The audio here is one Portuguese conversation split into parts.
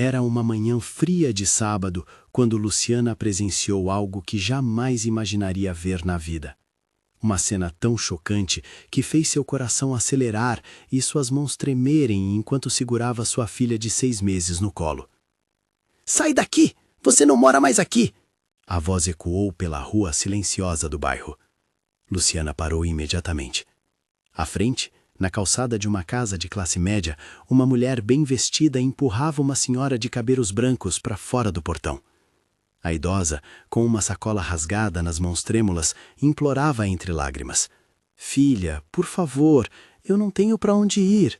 Era uma manhã fria de sábado quando Luciana presenciou algo que jamais imaginaria ver na vida. Uma cena tão chocante que fez seu coração acelerar e suas mãos tremerem enquanto segurava sua filha de 6 meses no colo. "Sai daqui! Você não mora mais aqui!" A voz ecoou pela rua silenciosa do bairro. Luciana parou imediatamente. À frente, na calçada de uma casa de classe média, uma mulher bem vestida empurrava uma senhora de cabelos brancos para fora do portão. A idosa, com uma sacola rasgada nas mãos trêmulas, implorava entre lágrimas: "Filha, por favor, eu não tenho para onde ir."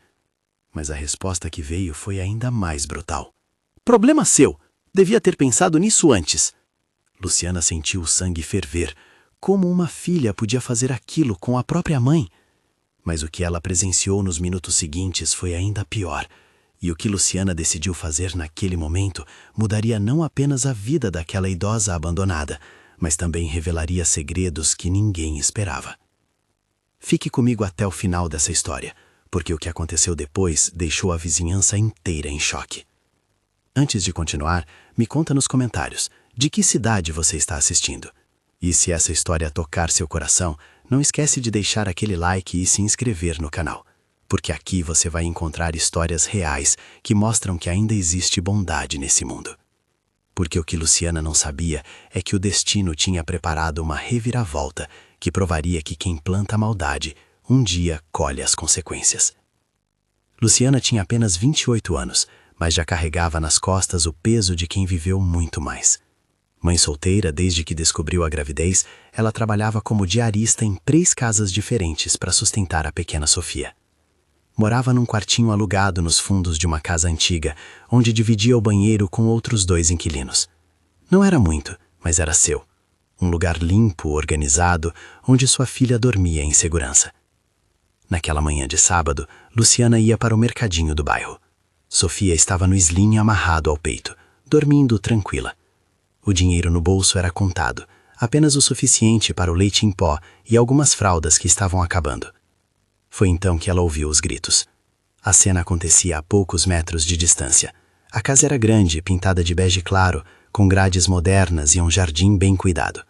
Mas a resposta que veio foi ainda mais brutal. "Problema seu! Devia ter pensado nisso antes." Luciana sentiu o sangue ferver. Como uma filha podia fazer aquilo com a própria mãe? Mas o que ela presenciou nos minutos seguintes foi ainda pior. E o que Luciana decidiu fazer naquele momento mudaria não apenas a vida daquela idosa abandonada, mas também revelaria segredos que ninguém esperava. Fique comigo até o final dessa história, porque o que aconteceu depois deixou a vizinhança inteira em choque. Antes de continuar, me conta nos comentários de que cidade você está assistindo. E se essa história tocar seu coração, não esquece de deixar aquele like e se inscrever no canal, porque aqui você vai encontrar histórias reais que mostram que ainda existe bondade nesse mundo. Porque o que Luciana não sabia é que o destino tinha preparado uma reviravolta que provaria que quem planta a maldade, um dia colhe as consequências. Luciana tinha apenas 28 anos, mas já carregava nas costas o peso de quem viveu muito mais. Mãe solteira, desde que descobriu a gravidez, ela trabalhava como diarista em 3 casas diferentes para sustentar a pequena Sofia. Morava num quartinho alugado nos fundos de uma casa antiga, onde dividia o banheiro com outros 2 inquilinos. Não era muito, mas era seu. Um lugar limpo, organizado, onde sua filha dormia em segurança. Naquela manhã de sábado, Luciana ia para o mercadinho do bairro. Sofia estava no sling amarrado ao peito, dormindo tranquila. O dinheiro no bolso era contado, apenas o suficiente para o leite em pó e algumas fraldas que estavam acabando. Foi então que ela ouviu os gritos. A cena acontecia a poucos metros de distância. A casa era grande, pintada de bege claro, com grades modernas e um jardim bem cuidado.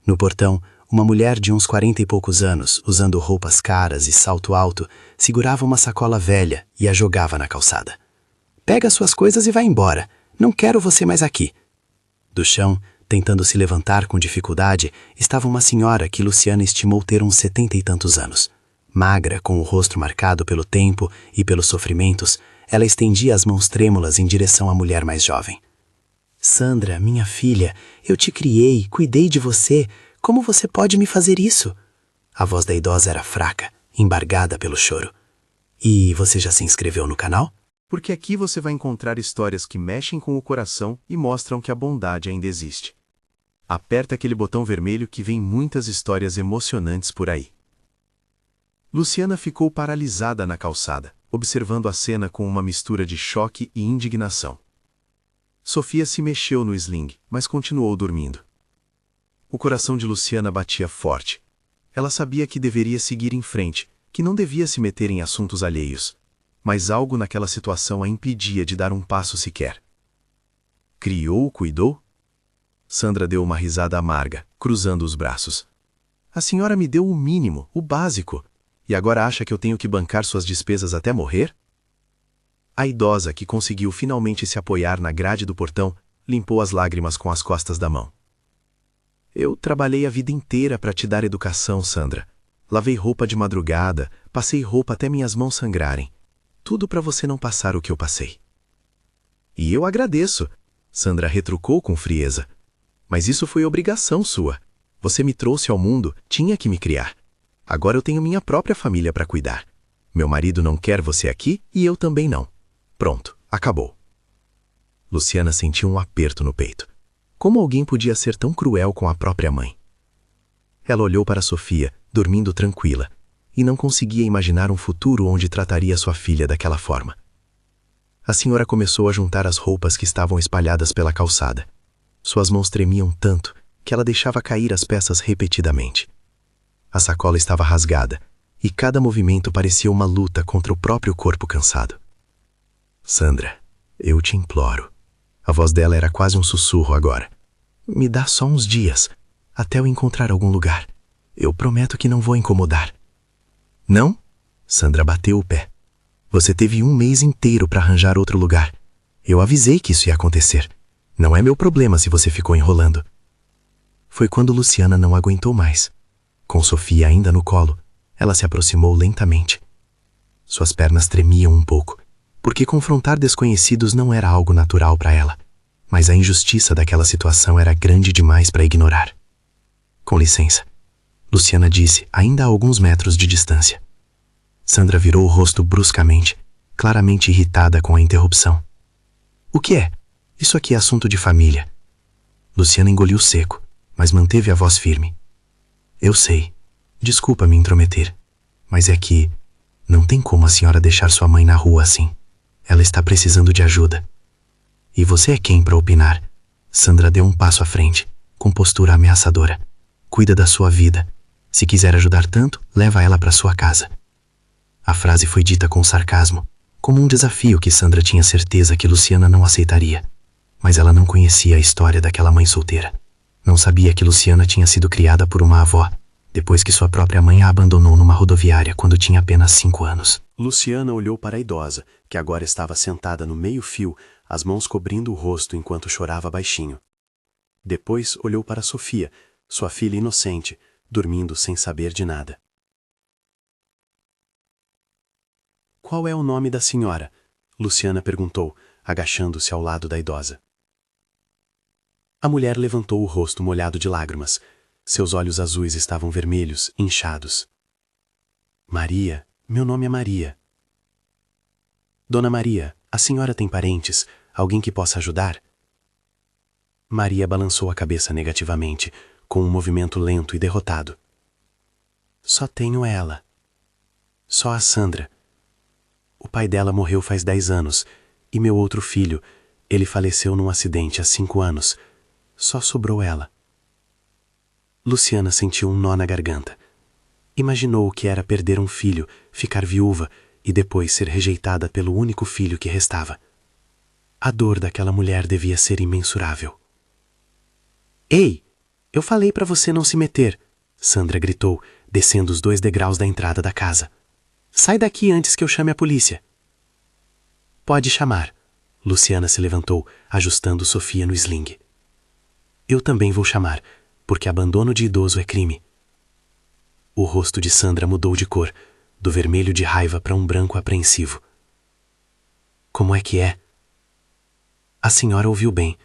No portão, uma mulher de uns 40 e poucos anos, usando roupas caras e salto alto, segurava uma sacola velha e a jogava na calçada. "Pega suas coisas e vai embora. Não quero você mais aqui." Do chão, tentando se levantar com dificuldade, estava uma senhora que Luciana estimou ter uns 70 e tantos anos. Magra, com o rosto marcado pelo tempo e pelos sofrimentos, ela estendia as mãos trêmulas em direção à mulher mais jovem. "Sandra, minha filha, eu te criei, cuidei de você. Como você pode me fazer isso?" A voz da idosa era fraca, embargada pelo choro. "E você já se inscreveu no canal?" Porque aqui você vai encontrar histórias que mexem com o coração e mostram que a bondade ainda existe. Aperta aquele botão vermelho que vem muitas histórias emocionantes por aí. Luciana ficou paralisada na calçada, observando a cena com uma mistura de choque e indignação. Sofia se mexeu no sling, mas continuou dormindo. O coração de Luciana batia forte. Ela sabia que deveria seguir em frente, que não devia se meter em assuntos alheios. Mas algo naquela situação a impedia de dar um passo sequer. "Criou, cuidou?" Sandra deu uma risada amarga, cruzando os braços. "A senhora me deu o mínimo, o básico, e agora acha que eu tenho que bancar suas despesas até morrer?" A idosa, que conseguiu finalmente se apoiar na grade do portão, limpou as lágrimas com as costas da mão. "Eu trabalhei a vida inteira para te dar educação, Sandra. Lavei roupa de madrugada, passei roupa até minhas mãos sangrarem. Tudo para você não passar o que eu passei." "E eu agradeço," Sandra retrucou com frieza. "Mas isso foi obrigação sua. Você me trouxe ao mundo, tinha que me criar. Agora eu tenho minha própria família para cuidar. Meu marido não quer você aqui e eu também não. Pronto, acabou." Luciana sentiu um aperto no peito. Como alguém podia ser tão cruel com a própria mãe? Ela olhou para Sofia, dormindo tranquila, e não conseguia imaginar um futuro onde trataria sua filha daquela forma. A senhora começou a juntar as roupas que estavam espalhadas pela calçada. Suas mãos tremiam tanto que ela deixava cair as peças repetidamente. A sacola estava rasgada, e cada movimento parecia uma luta contra o próprio corpo cansado. "Sandra, Eu te imploro. A voz dela era quase um sussurro agora. Me dá só uns dias, até eu encontrar algum lugar. Eu prometo que não vou incomodar. Não? Sandra bateu o pé. Você teve 1 mês inteiro para arranjar outro lugar. Eu avisei que isso ia acontecer. Não é meu problema se você ficou enrolando. Foi quando Luciana não aguentou mais. Com Sofia ainda no colo, ela se aproximou lentamente. Suas pernas tremiam um pouco, porque confrontar desconhecidos não era algo natural para ela, mas a injustiça daquela situação era grande demais para ignorar. Com licença, Luciana disse, ainda a alguns metros de distância. Sandra virou o rosto bruscamente, claramente irritada com a interrupção. O que é? Isso aqui é assunto de família. Luciana engoliu seco, mas manteve a voz firme. Eu sei. Desculpa me intrometer, mas é que não tem como a senhora deixar sua mãe na rua assim. Ela está precisando de ajuda. E você é quem para opinar? Sandra deu um passo à frente, com postura ameaçadora. Cuida da sua vida. Se quiser ajudar tanto, leva ela para sua casa. A frase foi dita com sarcasmo, como um desafio que Sandra tinha certeza que Luciana não aceitaria. Mas ela não conhecia a história daquela mãe solteira. Não sabia que Luciana tinha sido criada por uma avó, depois que sua própria mãe a abandonou numa rodoviária quando tinha apenas 5 anos. Luciana olhou para a idosa, que agora estava sentada no meio-fio, as mãos cobrindo o rosto enquanto chorava baixinho. Depois olhou para Sofia, sua filha inocente, dormindo sem saber de nada. Qual é o nome da senhora? Luciana perguntou, agachando-se ao lado da idosa. A mulher levantou o rosto molhado de lágrimas. Seus olhos azuis estavam vermelhos, inchados. Maria, meu nome é Maria. Dona Maria, a senhora tem parentes? Alguém que possa ajudar? Maria balançou a cabeça negativamente, com um movimento lento e derrotado. Só tenho ela. Só a Sandra. O pai dela morreu faz 10 anos, e meu outro filho, ele faleceu num acidente há 5 anos. Só sobrou ela. Luciana sentiu um nó na garganta. Imaginou o que era perder um filho, ficar viúva e depois ser rejeitada pelo único filho que restava. A dor daquela mulher devia ser imensurável. Ei, eu falei para você não se meter, Sandra gritou, descendo os 2 degraus da entrada da casa. Sai daqui antes que eu chame a polícia. Pode chamar. Luciana se levantou, ajustando Sofia no sling. Eu também vou chamar, porque abandono de idoso é crime. O rosto de Sandra mudou de cor, do vermelho de raiva para um branco apreensivo. Como é que é? A senhora ouviu bem.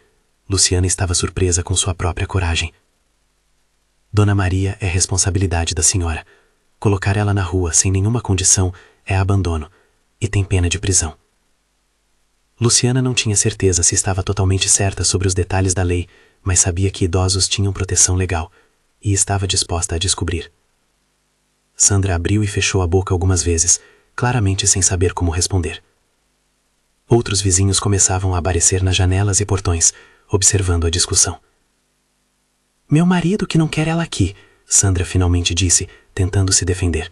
Luciana estava surpresa com sua própria coragem. Dona Maria é responsabilidade da senhora. Colocar ela na rua sem nenhuma condição é abandono, e tem pena de prisão. Luciana não tinha certeza se estava totalmente certa sobre os detalhes da lei, mas sabia que idosos tinham proteção legal, e estava disposta a descobrir. Sandra abriu e fechou a boca algumas vezes, claramente sem saber como responder. Outros vizinhos começavam a aparecer nas janelas e portões, observando a discussão. Meu marido que não quer ela aqui, Sandra finalmente disse, tentando se defender.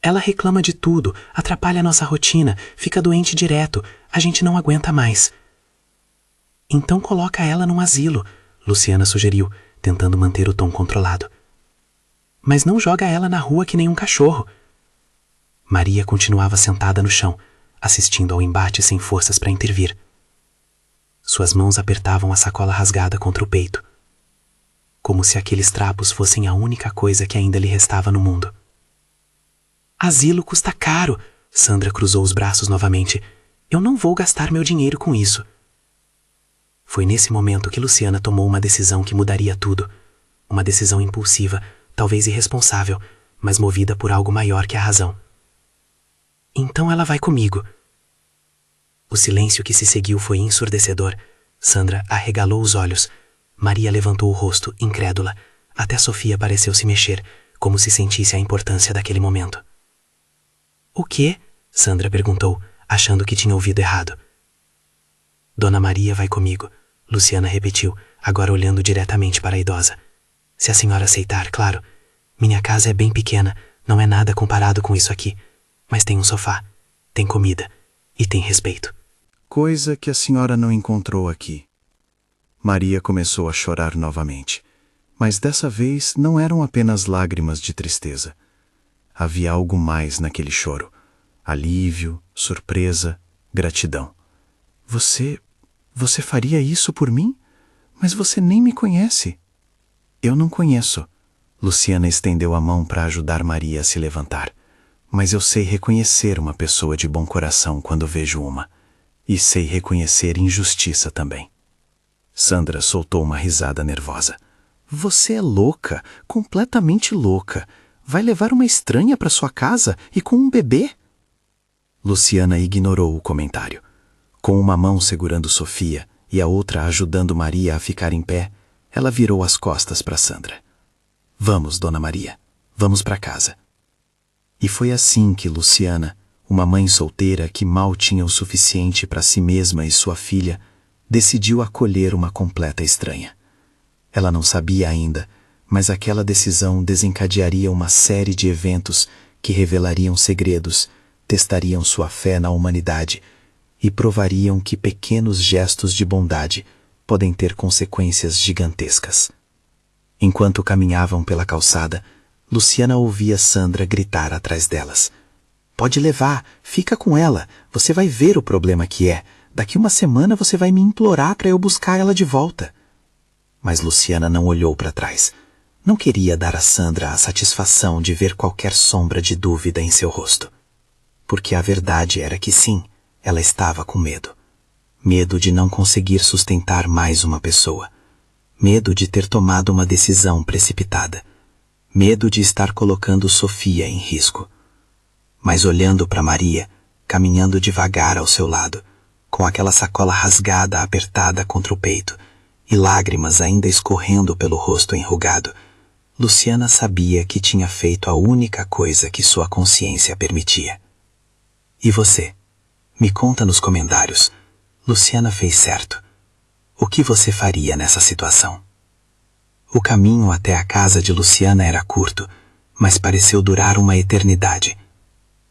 Ela reclama de tudo, atrapalha nossa rotina, fica doente direto, a gente não aguenta mais. Então coloca ela num asilo, Luciana sugeriu, tentando manter o tom controlado. Mas não joga ela na rua que nem um cachorro. Maria continuava sentada no chão, assistindo ao embate sem forças para intervir. Suas mãos apertavam a sacola rasgada contra o peito, como se aqueles trapos fossem a única coisa que ainda lhe restava no mundo. Asilo custa caro, Sandra cruzou os braços novamente. Eu não vou gastar meu dinheiro com isso. Foi nesse momento que Luciana tomou uma decisão que mudaria tudo. Uma decisão impulsiva, talvez irresponsável, mas movida por algo maior que a razão. Então ela vai comigo. O silêncio que se seguiu foi ensurdecedor. Sandra arregalou os olhos. Maria levantou o rosto, incrédula. Até Sofia pareceu se mexer, como se sentisse a importância daquele momento. O quê? Sandra perguntou, achando que tinha ouvido errado. Dona Maria vai comigo, Luciana repetiu, agora olhando diretamente para a idosa. Se a senhora aceitar, claro. Minha casa é bem pequena, não é nada comparado com isso aqui. Mas tem um sofá, tem comida e tem respeito. Coisa que a senhora não encontrou aqui. Maria começou a chorar novamente, mas dessa vez não eram apenas lágrimas de tristeza. Havia algo mais naquele choro: alívio, surpresa, gratidão. Você faria isso por mim? Mas você nem me conhece. Eu não conheço. Luciana estendeu a mão para ajudar Maria a se levantar. Mas eu sei reconhecer uma pessoa de bom coração quando vejo uma. E sei reconhecer injustiça também. Sandra soltou uma risada nervosa. Você é louca, completamente louca. Vai levar uma estranha para sua casa e com um bebê? Luciana ignorou o comentário. Com uma mão segurando Sofia e a outra ajudando Maria a ficar em pé, ela virou as costas para Sandra. Vamos, Dona Maria, vamos para casa. E foi assim que Luciana, uma mãe solteira que mal tinha o suficiente para si mesma e sua filha, decidiu acolher uma completa estranha. Ela não sabia ainda, mas aquela decisão desencadearia uma série de eventos que revelariam segredos, testariam sua fé na humanidade e provariam que pequenos gestos de bondade podem ter consequências gigantescas. Enquanto caminhavam pela calçada, Luciana ouvia Sandra gritar atrás delas. Pode levar, fica com ela, você vai ver o problema que é. Daqui uma semana você vai me implorar para eu buscar ela de volta. Mas Luciana não olhou para trás. Não queria dar a Sandra a satisfação de ver qualquer sombra de dúvida em seu rosto. Porque a verdade era que sim, ela estava com medo. Medo de não conseguir sustentar mais uma pessoa. Medo de ter tomado uma decisão precipitada. Medo de estar colocando Sofia em risco. Mas olhando para Maria, caminhando devagar ao seu lado, com aquela sacola rasgada apertada contra o peito e lágrimas ainda escorrendo pelo rosto enrugado, Luciana sabia que tinha feito a única coisa que sua consciência permitia. E você? Me conta nos comentários. Luciana fez certo. O que você faria nessa situação? O caminho até a casa de Luciana era curto, mas pareceu durar uma eternidade.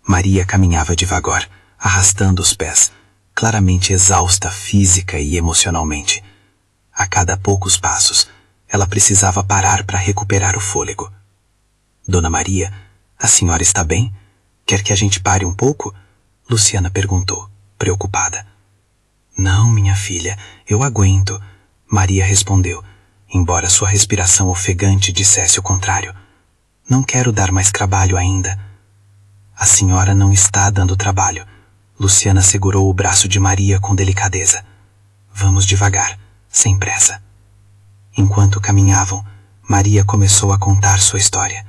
Maria caminhava devagar, arrastando os pés, claramente exausta física e emocionalmente. A cada poucos passos, ela precisava parar para recuperar o fôlego. Dona Maria, a senhora está bem? Quer que a gente pare um pouco? Luciana perguntou, preocupada. Não, minha filha, eu aguento, Maria respondeu, embora sua respiração ofegante dissesse o contrário. Não quero dar mais trabalho ainda. A senhora não está dando trabalho. Luciana segurou o braço de Maria com delicadeza. Vamos devagar, sem pressa. Enquanto caminhavam, Maria começou a contar sua história.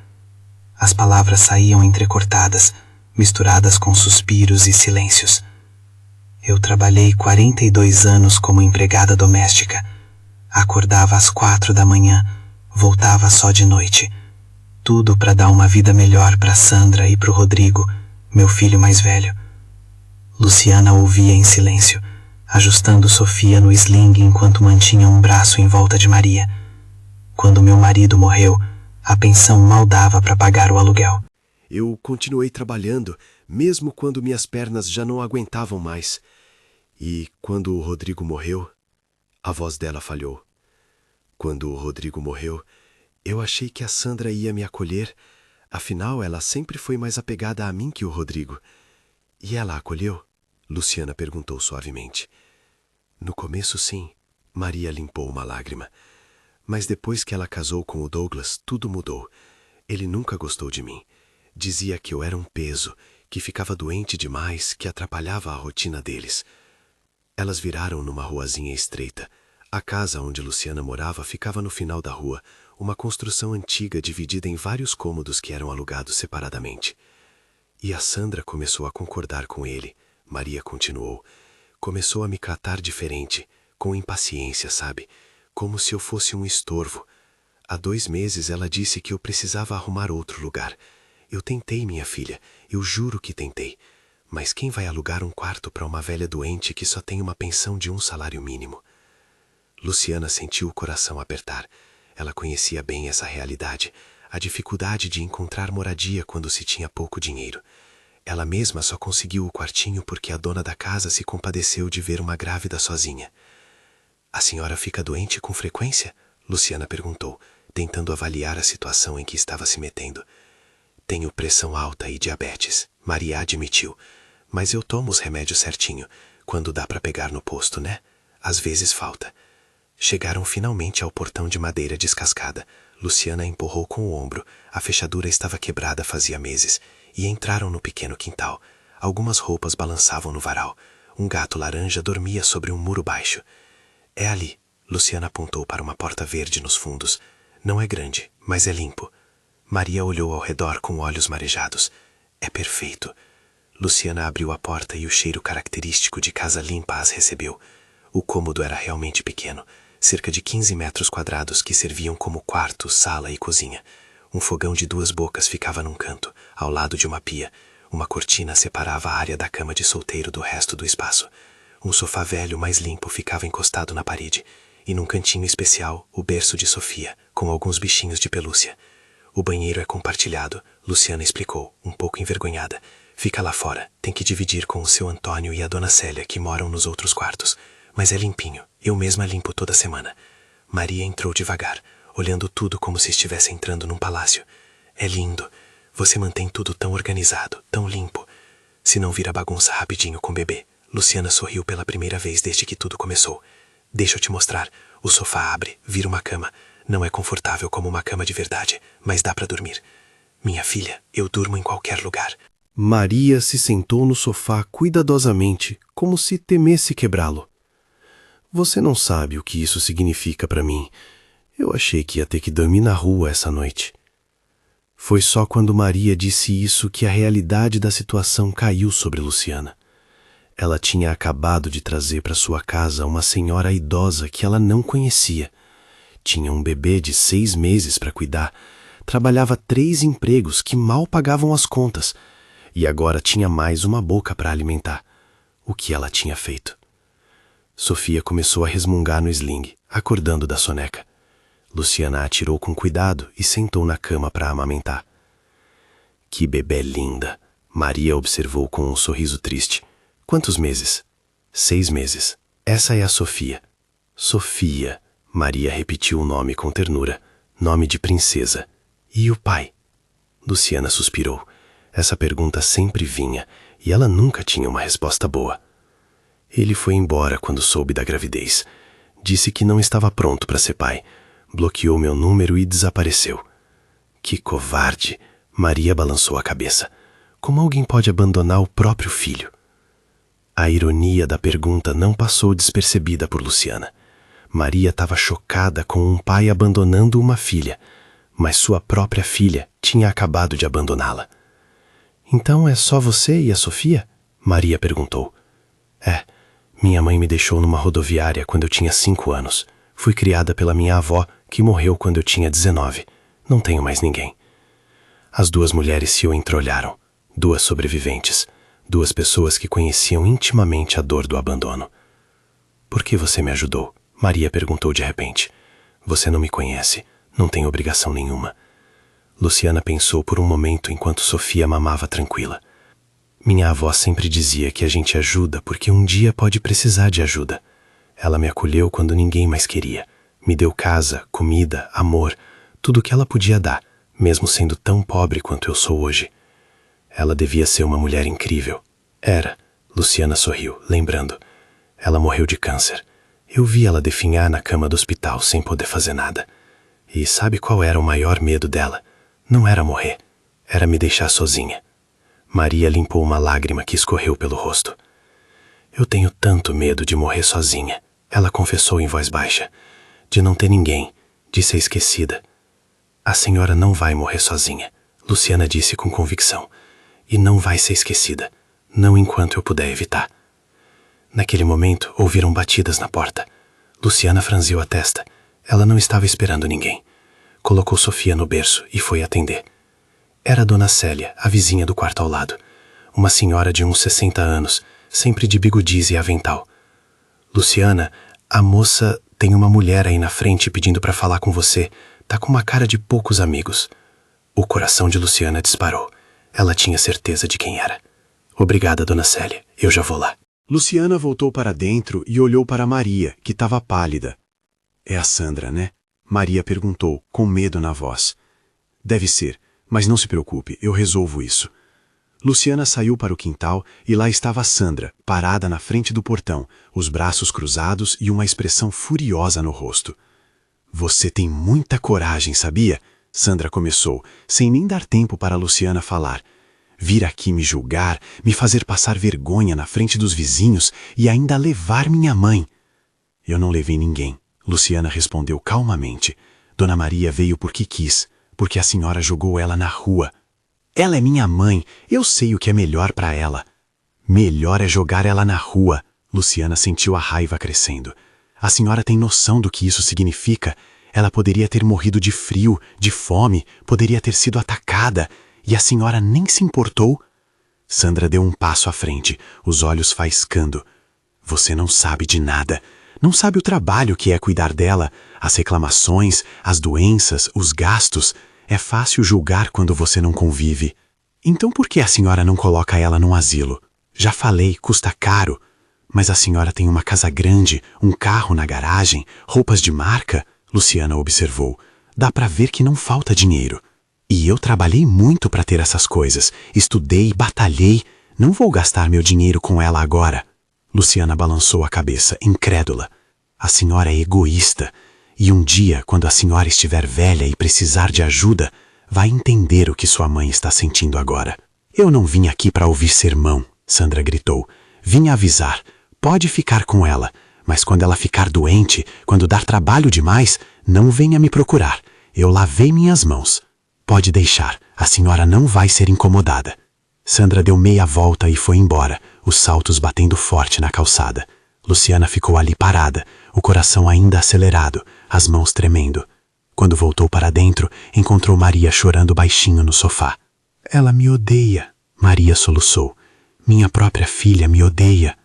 As palavras saíam entrecortadas, misturadas com suspiros e silêncios. Eu trabalhei 42 anos como empregada doméstica. Acordava às 4 da manhã, voltava só de noite. Tudo para dar uma vida melhor para Sandra e para o Rodrigo, meu filho mais velho. Luciana ouvia em silêncio, ajustando Sofia no sling enquanto mantinha um braço em volta de Maria. Quando meu marido morreu, a pensão mal dava para pagar o aluguel. Eu continuei trabalhando, mesmo quando minhas pernas já não aguentavam mais. E quando o Rodrigo morreu, a voz dela falhou. Quando o Rodrigo morreu, eu achei que a Sandra ia me acolher, afinal ela sempre foi mais apegada a mim que o Rodrigo. E ela acolheu? Luciana perguntou suavemente. No começo, sim, Maria limpou uma lágrima. Mas depois que ela casou com o Douglas, tudo mudou. Ele nunca gostou de mim. Dizia que eu era um peso, que ficava doente demais, que atrapalhava a rotina deles. Elas viraram numa ruazinha estreita. A casa onde Luciana morava ficava no final da rua, uma construção antiga dividida em vários cômodos que eram alugados separadamente. E a Sandra começou a concordar com ele. Maria continuou. Começou a me tratar diferente, com impaciência, sabe? Como se eu fosse um estorvo. Há 2 meses ela disse que eu precisava arrumar outro lugar. Eu tentei, minha filha, eu juro que tentei. Mas quem vai alugar um quarto para uma velha doente que só tem uma pensão de 1 salário mínimo? Luciana sentiu o coração apertar. Ela conhecia bem essa realidade, a dificuldade de encontrar moradia quando se tinha pouco dinheiro. Ela mesma só conseguiu o quartinho porque a dona da casa se compadeceu de ver uma grávida sozinha. A senhora fica doente com frequência? Luciana perguntou, tentando avaliar a situação em que estava se metendo. Tenho pressão alta e diabetes, Maria admitiu. Mas eu tomo os remédios certinho, quando dá para pegar no posto, né? Às vezes falta. Chegaram finalmente ao portão de madeira descascada. Luciana empurrou com o ombro, a fechadura estava quebrada fazia meses, e entraram no pequeno quintal. Algumas roupas balançavam no varal. Um gato laranja dormia sobre um muro baixo. É ali, Luciana apontou para uma porta verde nos fundos. Não é grande, mas é limpo. Maria olhou ao redor com olhos marejados. É perfeito. Luciana abriu a porta e o cheiro característico de casa limpa as recebeu. O cômodo era realmente pequeno, cerca de 15 metros quadrados que serviam como quarto, sala e cozinha. Um fogão de 2 bocas ficava num canto, ao lado de uma pia. Uma cortina separava a área da cama de solteiro do resto do espaço. Um sofá velho mais limpo ficava encostado na parede, e num cantinho especial, o berço de Sofia, com alguns bichinhos de pelúcia. O banheiro é compartilhado, Luciana explicou, um pouco envergonhada. Fica lá fora, tem que dividir com o seu Antônio e a dona Célia, que moram nos outros quartos. Mas é limpinho, eu mesma limpo toda semana. Maria entrou devagar, olhando tudo como se estivesse entrando num palácio. É lindo. Você mantém tudo tão organizado, tão limpo. Se não vira bagunça rapidinho com o bebê. Luciana sorriu pela primeira vez desde que tudo começou. Deixa eu te mostrar. O sofá abre, vira uma cama. Não é confortável como uma cama de verdade, mas dá para dormir. Minha filha, eu durmo em qualquer lugar. Maria se sentou no sofá cuidadosamente, como se temesse quebrá-lo. Você não sabe o que isso significa para mim. Eu achei que ia ter que dormir na rua essa noite. Foi só quando Maria disse isso que a realidade da situação caiu sobre Luciana. Ela tinha acabado de trazer para sua casa uma senhora idosa que ela não conhecia. Tinha um bebê de 6 meses para cuidar, trabalhava 3 empregos que mal pagavam as contas, e agora tinha mais uma boca para alimentar. O que ela tinha feito? Sofia começou a resmungar no sling, acordando da soneca. Luciana a tirou com cuidado e sentou na cama para amamentar. Que bebê linda! Maria observou com um sorriso triste. Quantos meses? 6 meses. Essa é a Sofia. Sofia. Maria repetiu o nome com ternura. Nome de princesa. E o pai? Luciana suspirou. Essa pergunta sempre vinha, e ela nunca tinha uma resposta boa. Ele foi embora quando soube da gravidez. Disse que não estava pronto para ser pai. Bloqueou meu número e desapareceu. Que covarde! Maria balançou a cabeça. Como alguém pode abandonar o próprio filho? A ironia da pergunta não passou despercebida por Luciana. Maria estava chocada com um pai abandonando uma filha, mas sua própria filha tinha acabado de abandoná-la. Então é só você e a Sofia? Maria perguntou. É. Minha mãe me deixou numa rodoviária quando eu tinha 5 anos. Fui criada pela minha avó, que morreu quando eu tinha 19. Não tenho mais ninguém. As 2 mulheres se entreolharam. 2 sobreviventes. 2 pessoas que conheciam intimamente a dor do abandono. Por que você me ajudou? Maria perguntou de repente. Você não me conhece. Não tem obrigação nenhuma. Luciana pensou por um momento enquanto Sofia mamava tranquila. Minha avó sempre dizia que a gente ajuda porque um dia pode precisar de ajuda. Ela me acolheu quando ninguém mais queria. Me deu casa, comida, amor, tudo o que ela podia dar, mesmo sendo tão pobre quanto eu sou hoje. Ela devia ser uma mulher incrível. Era. Luciana sorriu, lembrando. Ela morreu de câncer. Eu vi ela definhar na cama do hospital sem poder fazer nada. E sabe qual era o maior medo dela? Não era morrer. Era me deixar sozinha. Maria limpou uma lágrima que escorreu pelo rosto. Eu tenho tanto medo de morrer sozinha, ela confessou em voz baixa. De não ter ninguém, de ser esquecida. A senhora não vai morrer sozinha, Luciana disse com convicção. E não vai ser esquecida, não enquanto eu puder evitar. Naquele momento, ouviram batidas na porta. Luciana franziu a testa. Ela não estava esperando ninguém. Colocou Sofia no berço e foi atender. Era a dona Célia, a vizinha do quarto ao lado. Uma senhora de uns 60 anos, sempre de bigodis e avental. Luciana, a moça tem uma mulher aí na frente pedindo para falar com você. Tá com uma cara de poucos amigos. O coração de Luciana disparou. Ela tinha certeza de quem era. Obrigada, dona Célia. Eu já vou lá. Luciana voltou para dentro e olhou para Maria, que estava pálida. É a Sandra, né? Maria perguntou, com medo na voz. Deve ser, mas não se preocupe, eu resolvo isso. Luciana saiu para o quintal e lá estava a Sandra, parada na frente do portão, os braços cruzados e uma expressão furiosa no rosto. Você tem muita coragem, sabia? Sandra começou, sem nem dar tempo para Luciana falar. Vir aqui me julgar, me fazer passar vergonha na frente dos vizinhos e ainda levar minha mãe. Eu não levei ninguém, Luciana respondeu calmamente. Dona Maria veio porque quis, porque a senhora jogou ela na rua. Ela é minha mãe, eu sei o que é melhor para ela. Melhor é jogar ela na rua, Luciana sentiu a raiva crescendo. A senhora tem noção do que isso significa? Ela poderia ter morrido de frio, de fome, poderia ter sido atacada, e a senhora nem se importou? Sandra deu um passo à frente, os olhos faiscando. Você não sabe de nada. Não sabe o trabalho que é cuidar dela, as reclamações, as doenças, os gastos. É fácil julgar quando você não convive. Então por que a senhora não coloca ela num asilo? Já falei, custa caro. Mas a senhora tem uma casa grande, um carro na garagem, roupas de marca? Luciana observou. Dá para ver que não falta dinheiro. E eu trabalhei muito para ter essas coisas. Estudei, batalhei. Não vou gastar meu dinheiro com ela agora. Luciana balançou a cabeça, incrédula. A senhora é egoísta. E um dia, quando a senhora estiver velha e precisar de ajuda, vai entender o que sua mãe está sentindo agora. Eu não vim aqui para ouvir sermão, Sandra gritou. Vim avisar. Pode ficar com ela, mas quando ela ficar doente, quando dar trabalho demais, não venha me procurar. Eu lavei minhas mãos. Pode deixar, a senhora não vai ser incomodada. Sandra deu meia volta e foi embora, os saltos batendo forte na calçada. Luciana ficou ali parada, o coração ainda acelerado, as mãos tremendo. Quando voltou para dentro, encontrou Maria chorando baixinho no sofá. Ela me odeia, Maria soluçou. Minha própria filha me odeia.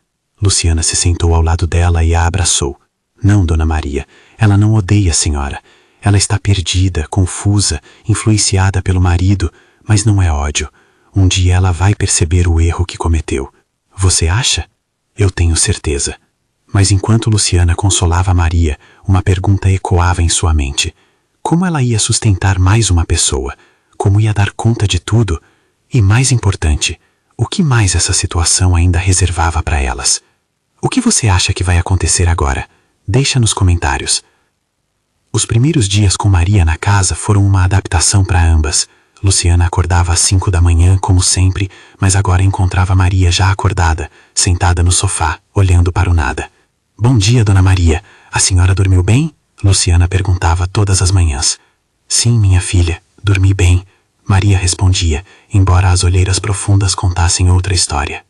Luciana se sentou ao lado dela e a abraçou. Não, dona Maria, ela não odeia a senhora. Ela está perdida, confusa, influenciada pelo marido, mas não é ódio. Um dia ela vai perceber o erro que cometeu. Você acha? Eu tenho certeza. Mas enquanto Luciana consolava Maria, uma pergunta ecoava em sua mente. Como ela ia sustentar mais uma pessoa? Como ia dar conta de tudo? E mais importante, o que mais essa situação ainda reservava para elas? O que você acha que vai acontecer agora? Deixa nos comentários. Os primeiros dias com Maria na casa foram uma adaptação para ambas. Luciana acordava às 5 da manhã, como sempre, mas agora encontrava Maria já acordada, sentada no sofá, olhando para o nada. Bom dia, dona Maria. A senhora dormiu bem? Luciana perguntava todas as manhãs. Sim, minha filha, dormi bem. Maria respondia, embora as olheiras profundas contassem outra história.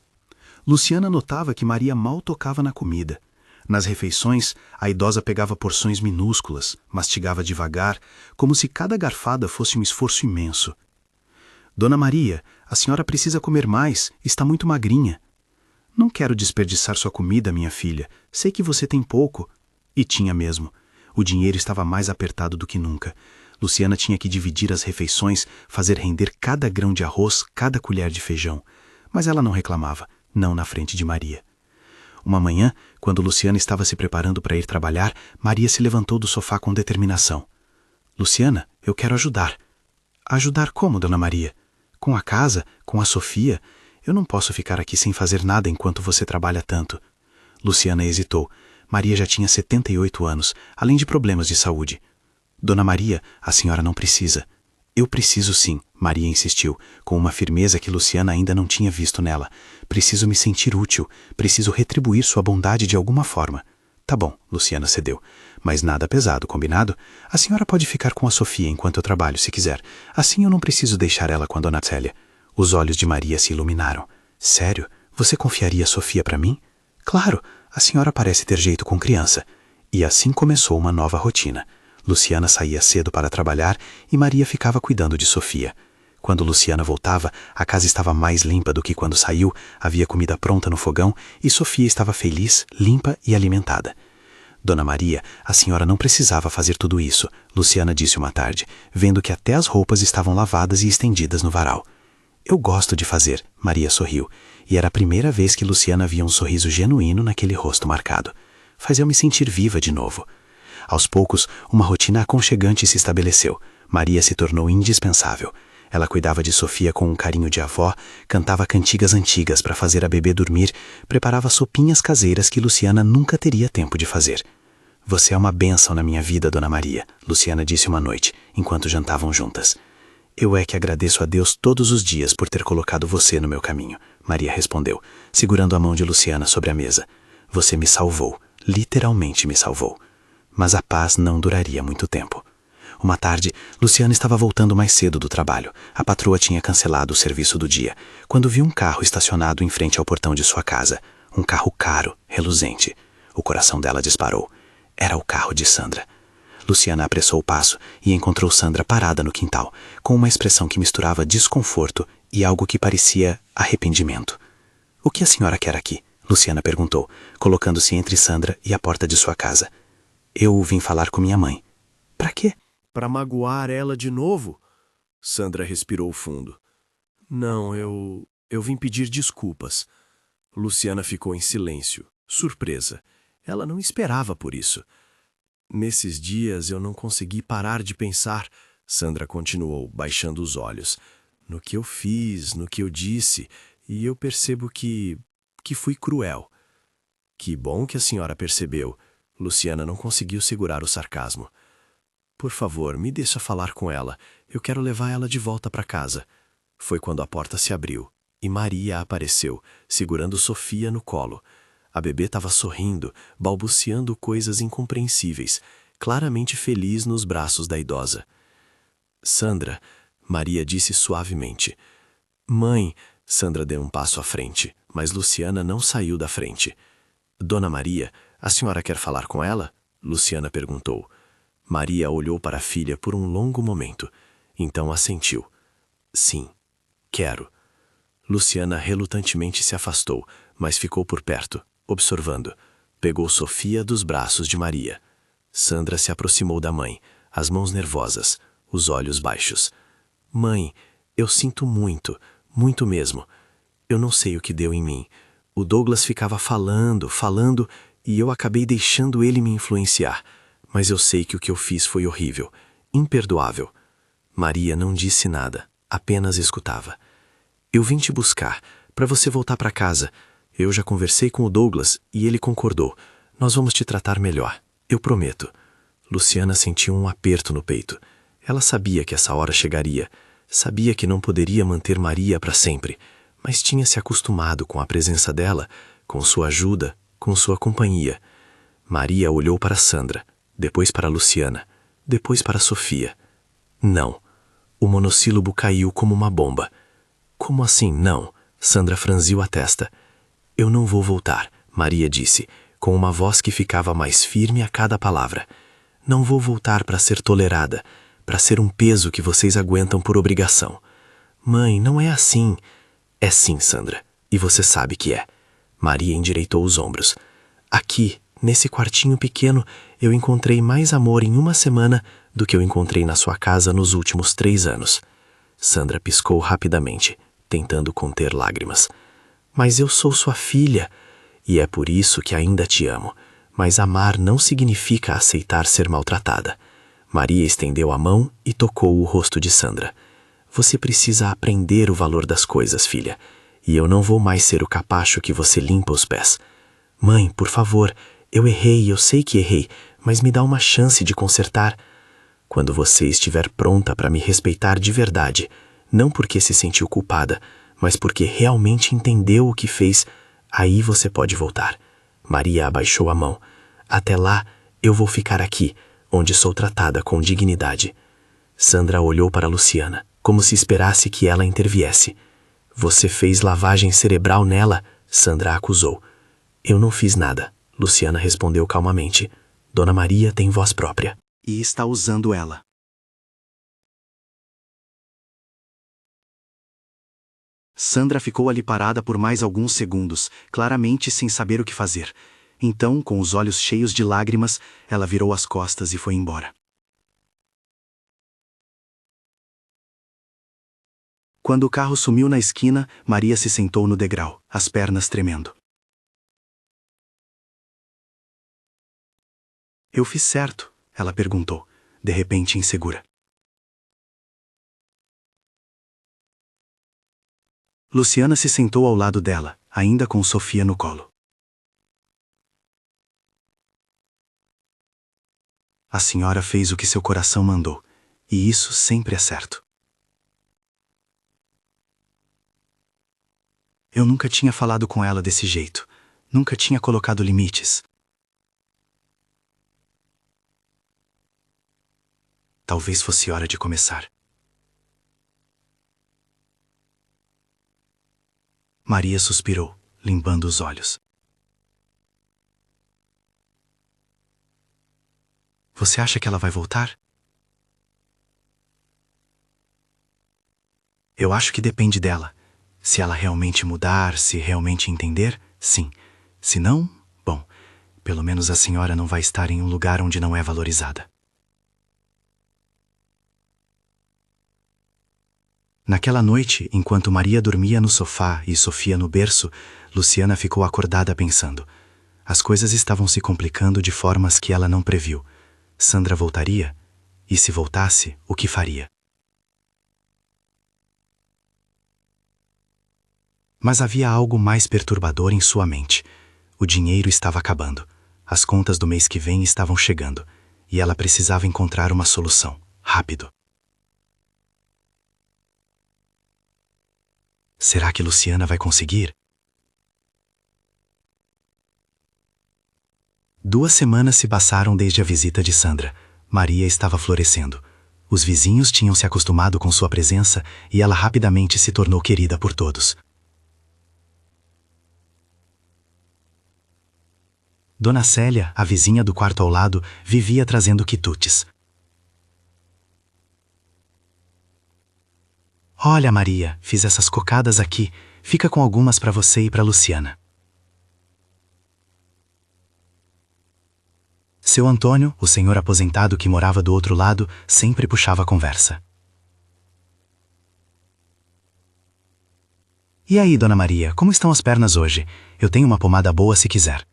Luciana notava que Maria mal tocava na comida. Nas refeições, a idosa pegava porções minúsculas, mastigava devagar, como se cada garfada fosse um esforço imenso. Dona Maria, a senhora precisa comer mais, está muito magrinha. Não quero desperdiçar sua comida, minha filha. Sei que você tem pouco. E tinha mesmo. O dinheiro estava mais apertado do que nunca. Luciana tinha que dividir as refeições, fazer render cada grão de arroz, cada colher de feijão. Mas ela não reclamava, não na frente de Maria. Uma manhã, quando Luciana estava se preparando para ir trabalhar, Maria se levantou do sofá com determinação. Luciana, eu quero ajudar. Ajudar como, dona Maria? Com a casa, com a Sofia? Eu não posso ficar aqui sem fazer nada enquanto você trabalha tanto. Luciana hesitou. Maria já tinha 78 anos, além de problemas de saúde. Dona Maria, a senhora não precisa. Eu preciso sim, Maria insistiu, com uma firmeza que Luciana ainda não tinha visto nela. Preciso me sentir útil, preciso retribuir sua bondade de alguma forma. Tá bom, Luciana cedeu. Mas nada pesado, combinado? A senhora pode ficar com a Sofia enquanto eu trabalho, se quiser. Assim eu não preciso deixar ela com a dona Célia. Os olhos de Maria se iluminaram. Sério? Você confiaria a Sofia para mim? Claro, a senhora parece ter jeito com criança. E assim começou uma nova rotina. Luciana saía cedo para trabalhar e Maria ficava cuidando de Sofia. Quando Luciana voltava, a casa estava mais limpa do que quando saiu, havia comida pronta no fogão e Sofia estava feliz, limpa e alimentada. Dona Maria, a senhora não precisava fazer tudo isso, Luciana disse uma tarde, vendo que até as roupas estavam lavadas e estendidas no varal. Eu gosto de fazer, Maria sorriu, e era a primeira vez que Luciana via um sorriso genuíno naquele rosto marcado. Faz eu me sentir viva de novo. Aos poucos, uma rotina aconchegante se estabeleceu. Maria se tornou indispensável. Ela cuidava de Sofia com um carinho de avó, cantava cantigas antigas para fazer a bebê dormir, preparava sopinhas caseiras que Luciana nunca teria tempo de fazer. Você é uma bênção na minha vida, Dona Maria, Luciana disse uma noite, enquanto jantavam juntas. Eu é que agradeço a Deus todos os dias por ter colocado você no meu caminho, Maria respondeu, segurando a mão de Luciana sobre a mesa. Você me salvou, literalmente me salvou. Mas a paz não duraria muito tempo. Uma tarde, Luciana estava voltando mais cedo do trabalho. A patroa tinha cancelado o serviço do dia, quando viu um carro estacionado em frente ao portão de sua casa. Um carro caro, reluzente. O coração dela disparou. Era o carro de Sandra. Luciana apressou o passo e encontrou Sandra parada no quintal, com uma expressão que misturava desconforto e algo que parecia arrependimento. O que a senhora quer aqui? Luciana perguntou, colocando-se entre Sandra e a porta de sua casa. Eu vim falar com minha mãe. Para quê? Para magoar ela de novo? Sandra respirou fundo. Não, eu vim pedir desculpas. Luciana ficou em silêncio, surpresa. Ela não esperava por isso. Nesses dias eu não consegui parar de pensar, Sandra continuou, baixando os olhos, no que eu fiz, no que eu disse, e eu percebo que fui cruel. Que bom que a senhora percebeu. Luciana não conseguiu segurar o sarcasmo. Por favor, me deixa falar com ela. Eu quero levar ela de volta para casa. Foi quando a porta se abriu e Maria apareceu, segurando Sofia no colo. A bebê estava sorrindo, balbuciando coisas incompreensíveis, claramente feliz nos braços da idosa. Sandra, Maria disse suavemente. Mãe, Sandra deu um passo à frente, mas Luciana não saiu da frente. Dona Maria, a senhora quer falar com ela? Luciana perguntou. Maria olhou para a filha por um longo momento, então assentiu. Sim, quero. Luciana relutantemente se afastou, mas ficou por perto, observando. Pegou Sofia dos braços de Maria. Sandra se aproximou da mãe, as mãos nervosas, os olhos baixos. Mãe, eu sinto muito, muito mesmo. Eu não sei o que deu em mim. O Douglas ficava falando, e eu acabei deixando ele me influenciar. Mas eu sei que o que eu fiz foi horrível, imperdoável. Maria não disse nada, apenas escutava. Eu vim te buscar, para você voltar para casa. Eu já conversei com o Douglas e ele concordou. Nós vamos te tratar melhor, eu prometo. Luciana sentiu um aperto no peito. Ela sabia que essa hora chegaria. Sabia que não poderia manter Maria para sempre, mas tinha se acostumado com a presença dela, com sua ajuda, com sua companhia. Maria olhou para Sandra, depois para Luciana, depois para Sofia. Não. O monossílabo caiu como uma bomba. Como assim não? Sandra franziu a testa. Eu não vou voltar, Maria disse, com uma voz que ficava mais firme a cada palavra. Não vou voltar para ser tolerada, para ser um peso que vocês aguentam por obrigação. Mãe, não é assim. É sim, Sandra, e você sabe que é. Maria endireitou os ombros. Aqui, nesse quartinho pequeno, eu encontrei mais amor em uma semana do que eu encontrei na sua casa nos últimos 3 anos. Sandra piscou rapidamente, tentando conter lágrimas. Mas eu sou sua filha, e é por isso que ainda te amo. Mas amar não significa aceitar ser maltratada. Maria estendeu a mão e tocou o rosto de Sandra. Você precisa aprender o valor das coisas, filha, e eu não vou mais ser o capacho que você limpa os pés. Mãe, por favor, eu errei, eu sei que errei, mas me dá uma chance de consertar. Quando você estiver pronta para me respeitar de verdade, não porque se sentiu culpada, mas porque realmente entendeu o que fez, aí você pode voltar. Maria abaixou a mão. Até lá, eu vou ficar aqui, onde sou tratada com dignidade. Sandra olhou para Luciana, como se esperasse que ela interviesse. Você fez lavagem cerebral nela? Sandra acusou. Eu não fiz nada, Luciana respondeu calmamente. Dona Maria tem voz própria. E está usando ela. Sandra ficou ali parada por mais alguns segundos, claramente sem saber o que fazer. Então, com os olhos cheios de lágrimas, ela virou as costas e foi embora. Quando o carro sumiu na esquina, Maria se sentou no degrau, as pernas tremendo. Eu fiz certo? Ela perguntou, de repente insegura. Luciana se sentou ao lado dela, ainda com Sofia no colo. A senhora fez o que seu coração mandou, e isso sempre é certo. Eu nunca tinha falado com ela desse jeito, nunca tinha colocado limites. Talvez fosse hora de começar. Maria suspirou, limpando os olhos. Você acha que ela vai voltar? Eu acho que depende dela. Se ela realmente mudar, se realmente entender, sim. Se não, bom, pelo menos a senhora não vai estar em um lugar onde não é valorizada. Naquela noite, enquanto Maria dormia no sofá e Sofia no berço, Luciana ficou acordada pensando. As coisas estavam se complicando de formas que ela não previu. Sandra voltaria? E se voltasse, o que faria? Mas havia algo mais perturbador em sua mente. O dinheiro estava acabando. As contas do mês que vem estavam chegando. E ela precisava encontrar uma solução, rápido. Será que Luciana vai conseguir? 2 semanas se passaram desde a visita de Sandra. Maria estava florescendo. Os vizinhos tinham se acostumado com sua presença e ela rapidamente se tornou querida por todos. Dona Célia, a vizinha do quarto ao lado, vivia trazendo quitutes. Olha, Maria, fiz essas cocadas aqui. Fica com algumas para você e para Luciana. Seu Antônio, o senhor aposentado que morava do outro lado, sempre puxava a conversa. E aí, Dona Maria, como estão as pernas hoje? Eu tenho uma pomada boa se quiser.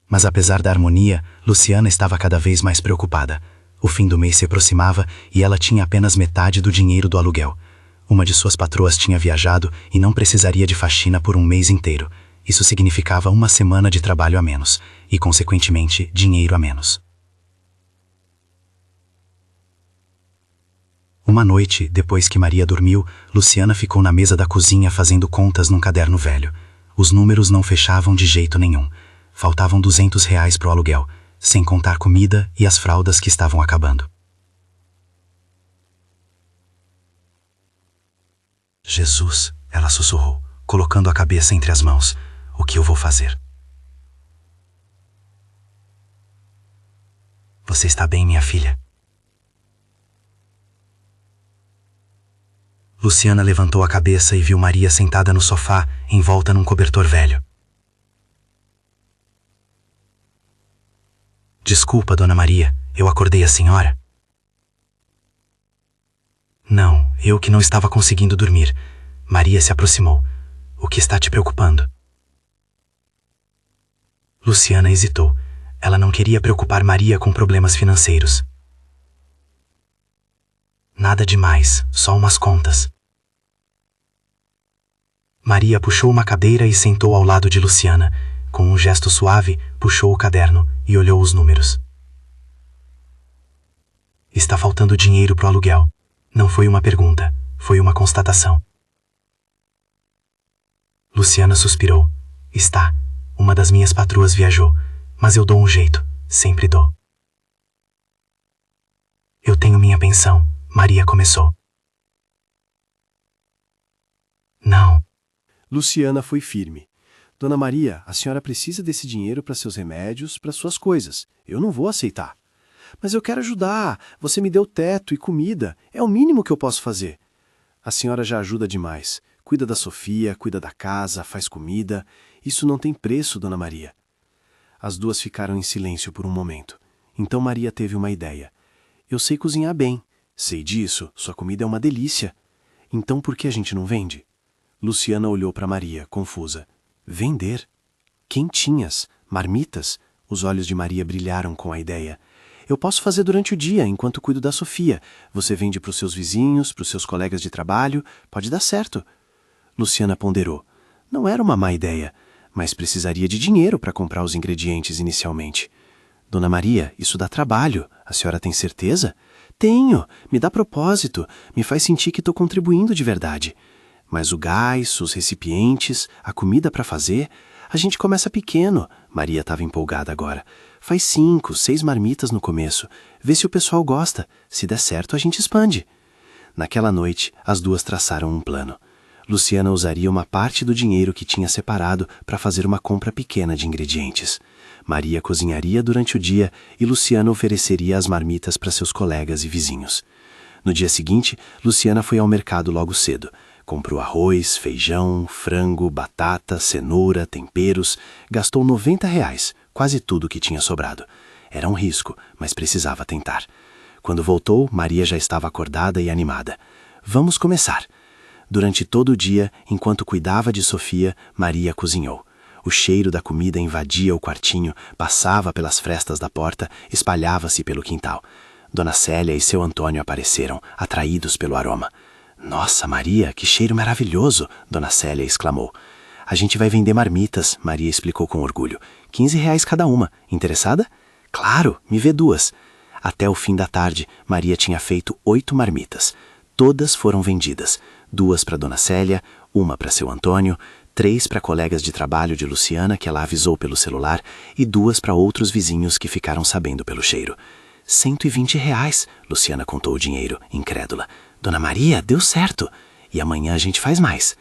Mas apesar da harmonia, Luciana estava cada vez mais preocupada. O fim do mês se aproximava e ela tinha apenas metade do dinheiro do aluguel. Uma de suas patroas tinha viajado e não precisaria de faxina por um mês inteiro. Isso significava 1 semana de trabalho a menos e, consequentemente, dinheiro a menos. Uma noite, depois que Maria dormiu, Luciana ficou na mesa da cozinha fazendo contas num caderno velho. Os números não fechavam de jeito nenhum. Faltavam R$ 200 para o aluguel, sem contar comida e as fraldas que estavam acabando. Jesus, ela sussurrou, colocando a cabeça entre as mãos. O que eu vou fazer? Você está bem, minha filha? Luciana levantou a cabeça e viu Maria sentada no sofá, envolta num cobertor velho. Desculpa, Dona Maria, eu acordei a senhora? Não, eu que não estava conseguindo dormir. Maria se aproximou. O que está te preocupando? Luciana hesitou. Ela não queria preocupar Maria com problemas financeiros. Nada demais, só umas contas. Maria puxou uma cadeira e sentou ao lado de Luciana. Com um gesto suave, puxou o caderno e olhou os números. Está faltando dinheiro para o aluguel. Não foi uma pergunta, foi uma constatação. Luciana suspirou. Está. Uma das minhas patroas viajou, mas eu dou um jeito, sempre dou. Eu tenho minha pensão, Maria começou. Não. Luciana foi firme. Dona Maria, a senhora precisa desse dinheiro para seus remédios, para suas coisas. Eu não vou aceitar. Mas eu quero ajudar. Você me deu teto e comida. É o mínimo que eu posso fazer. A senhora já ajuda demais. Cuida da Sofia, cuida da casa, faz comida. Isso não tem preço, Dona Maria. As duas ficaram em silêncio por um momento. Então Maria teve uma ideia. Eu sei cozinhar bem. Sei disso, sua comida é uma delícia. Então por que a gente não vende? Luciana olhou para Maria, confusa. Vender? Quentinhas, marmitas? Os olhos de Maria brilharam com a ideia. Eu posso fazer durante o dia, enquanto cuido da Sofia. Você vende para os seus vizinhos, para os seus colegas de trabalho. Pode dar certo. Luciana ponderou. Não era uma má ideia, mas precisaria de dinheiro para comprar os ingredientes inicialmente. Dona Maria, isso dá trabalho. A senhora tem certeza? Tenho. Me dá propósito. Me faz sentir que estou contribuindo de verdade. Mas o gás, os recipientes, a comida para fazer... A gente começa pequeno. Maria estava empolgada agora. Faz 5, 6 marmitas no começo. Vê se o pessoal gosta. Se der certo, a gente expande. Naquela noite, as duas traçaram um plano. Luciana usaria uma parte do dinheiro que tinha separado para fazer uma compra pequena de ingredientes. Maria cozinharia durante o dia e Luciana ofereceria as marmitas para seus colegas e vizinhos. No dia seguinte, Luciana foi ao mercado logo cedo. Comprou arroz, feijão, frango, batata, cenoura, temperos. Gastou R$90, quase tudo que tinha sobrado. Era um risco, mas precisava tentar. Quando voltou, Maria já estava acordada e animada. Vamos começar. Durante todo o dia, enquanto cuidava de Sofia, Maria cozinhou. O cheiro da comida invadia o quartinho, passava pelas frestas da porta, espalhava-se pelo quintal. Dona Célia e seu Antônio apareceram, atraídos pelo aroma. Nossa, Maria, que cheiro maravilhoso! Dona Célia exclamou. A gente vai vender marmitas, Maria explicou com orgulho. R$15 cada uma. Interessada? Claro, me vê 2. Até o fim da tarde, Maria tinha feito 8 marmitas. Todas foram vendidas. 2 para Dona Célia, 1 para seu Antônio, 3 para colegas de trabalho de Luciana, que ela avisou pelo celular, e 2 para outros vizinhos que ficaram sabendo pelo cheiro. R$120, Luciana contou o dinheiro, incrédula. Dona Maria, deu certo. E amanhã a gente faz mais.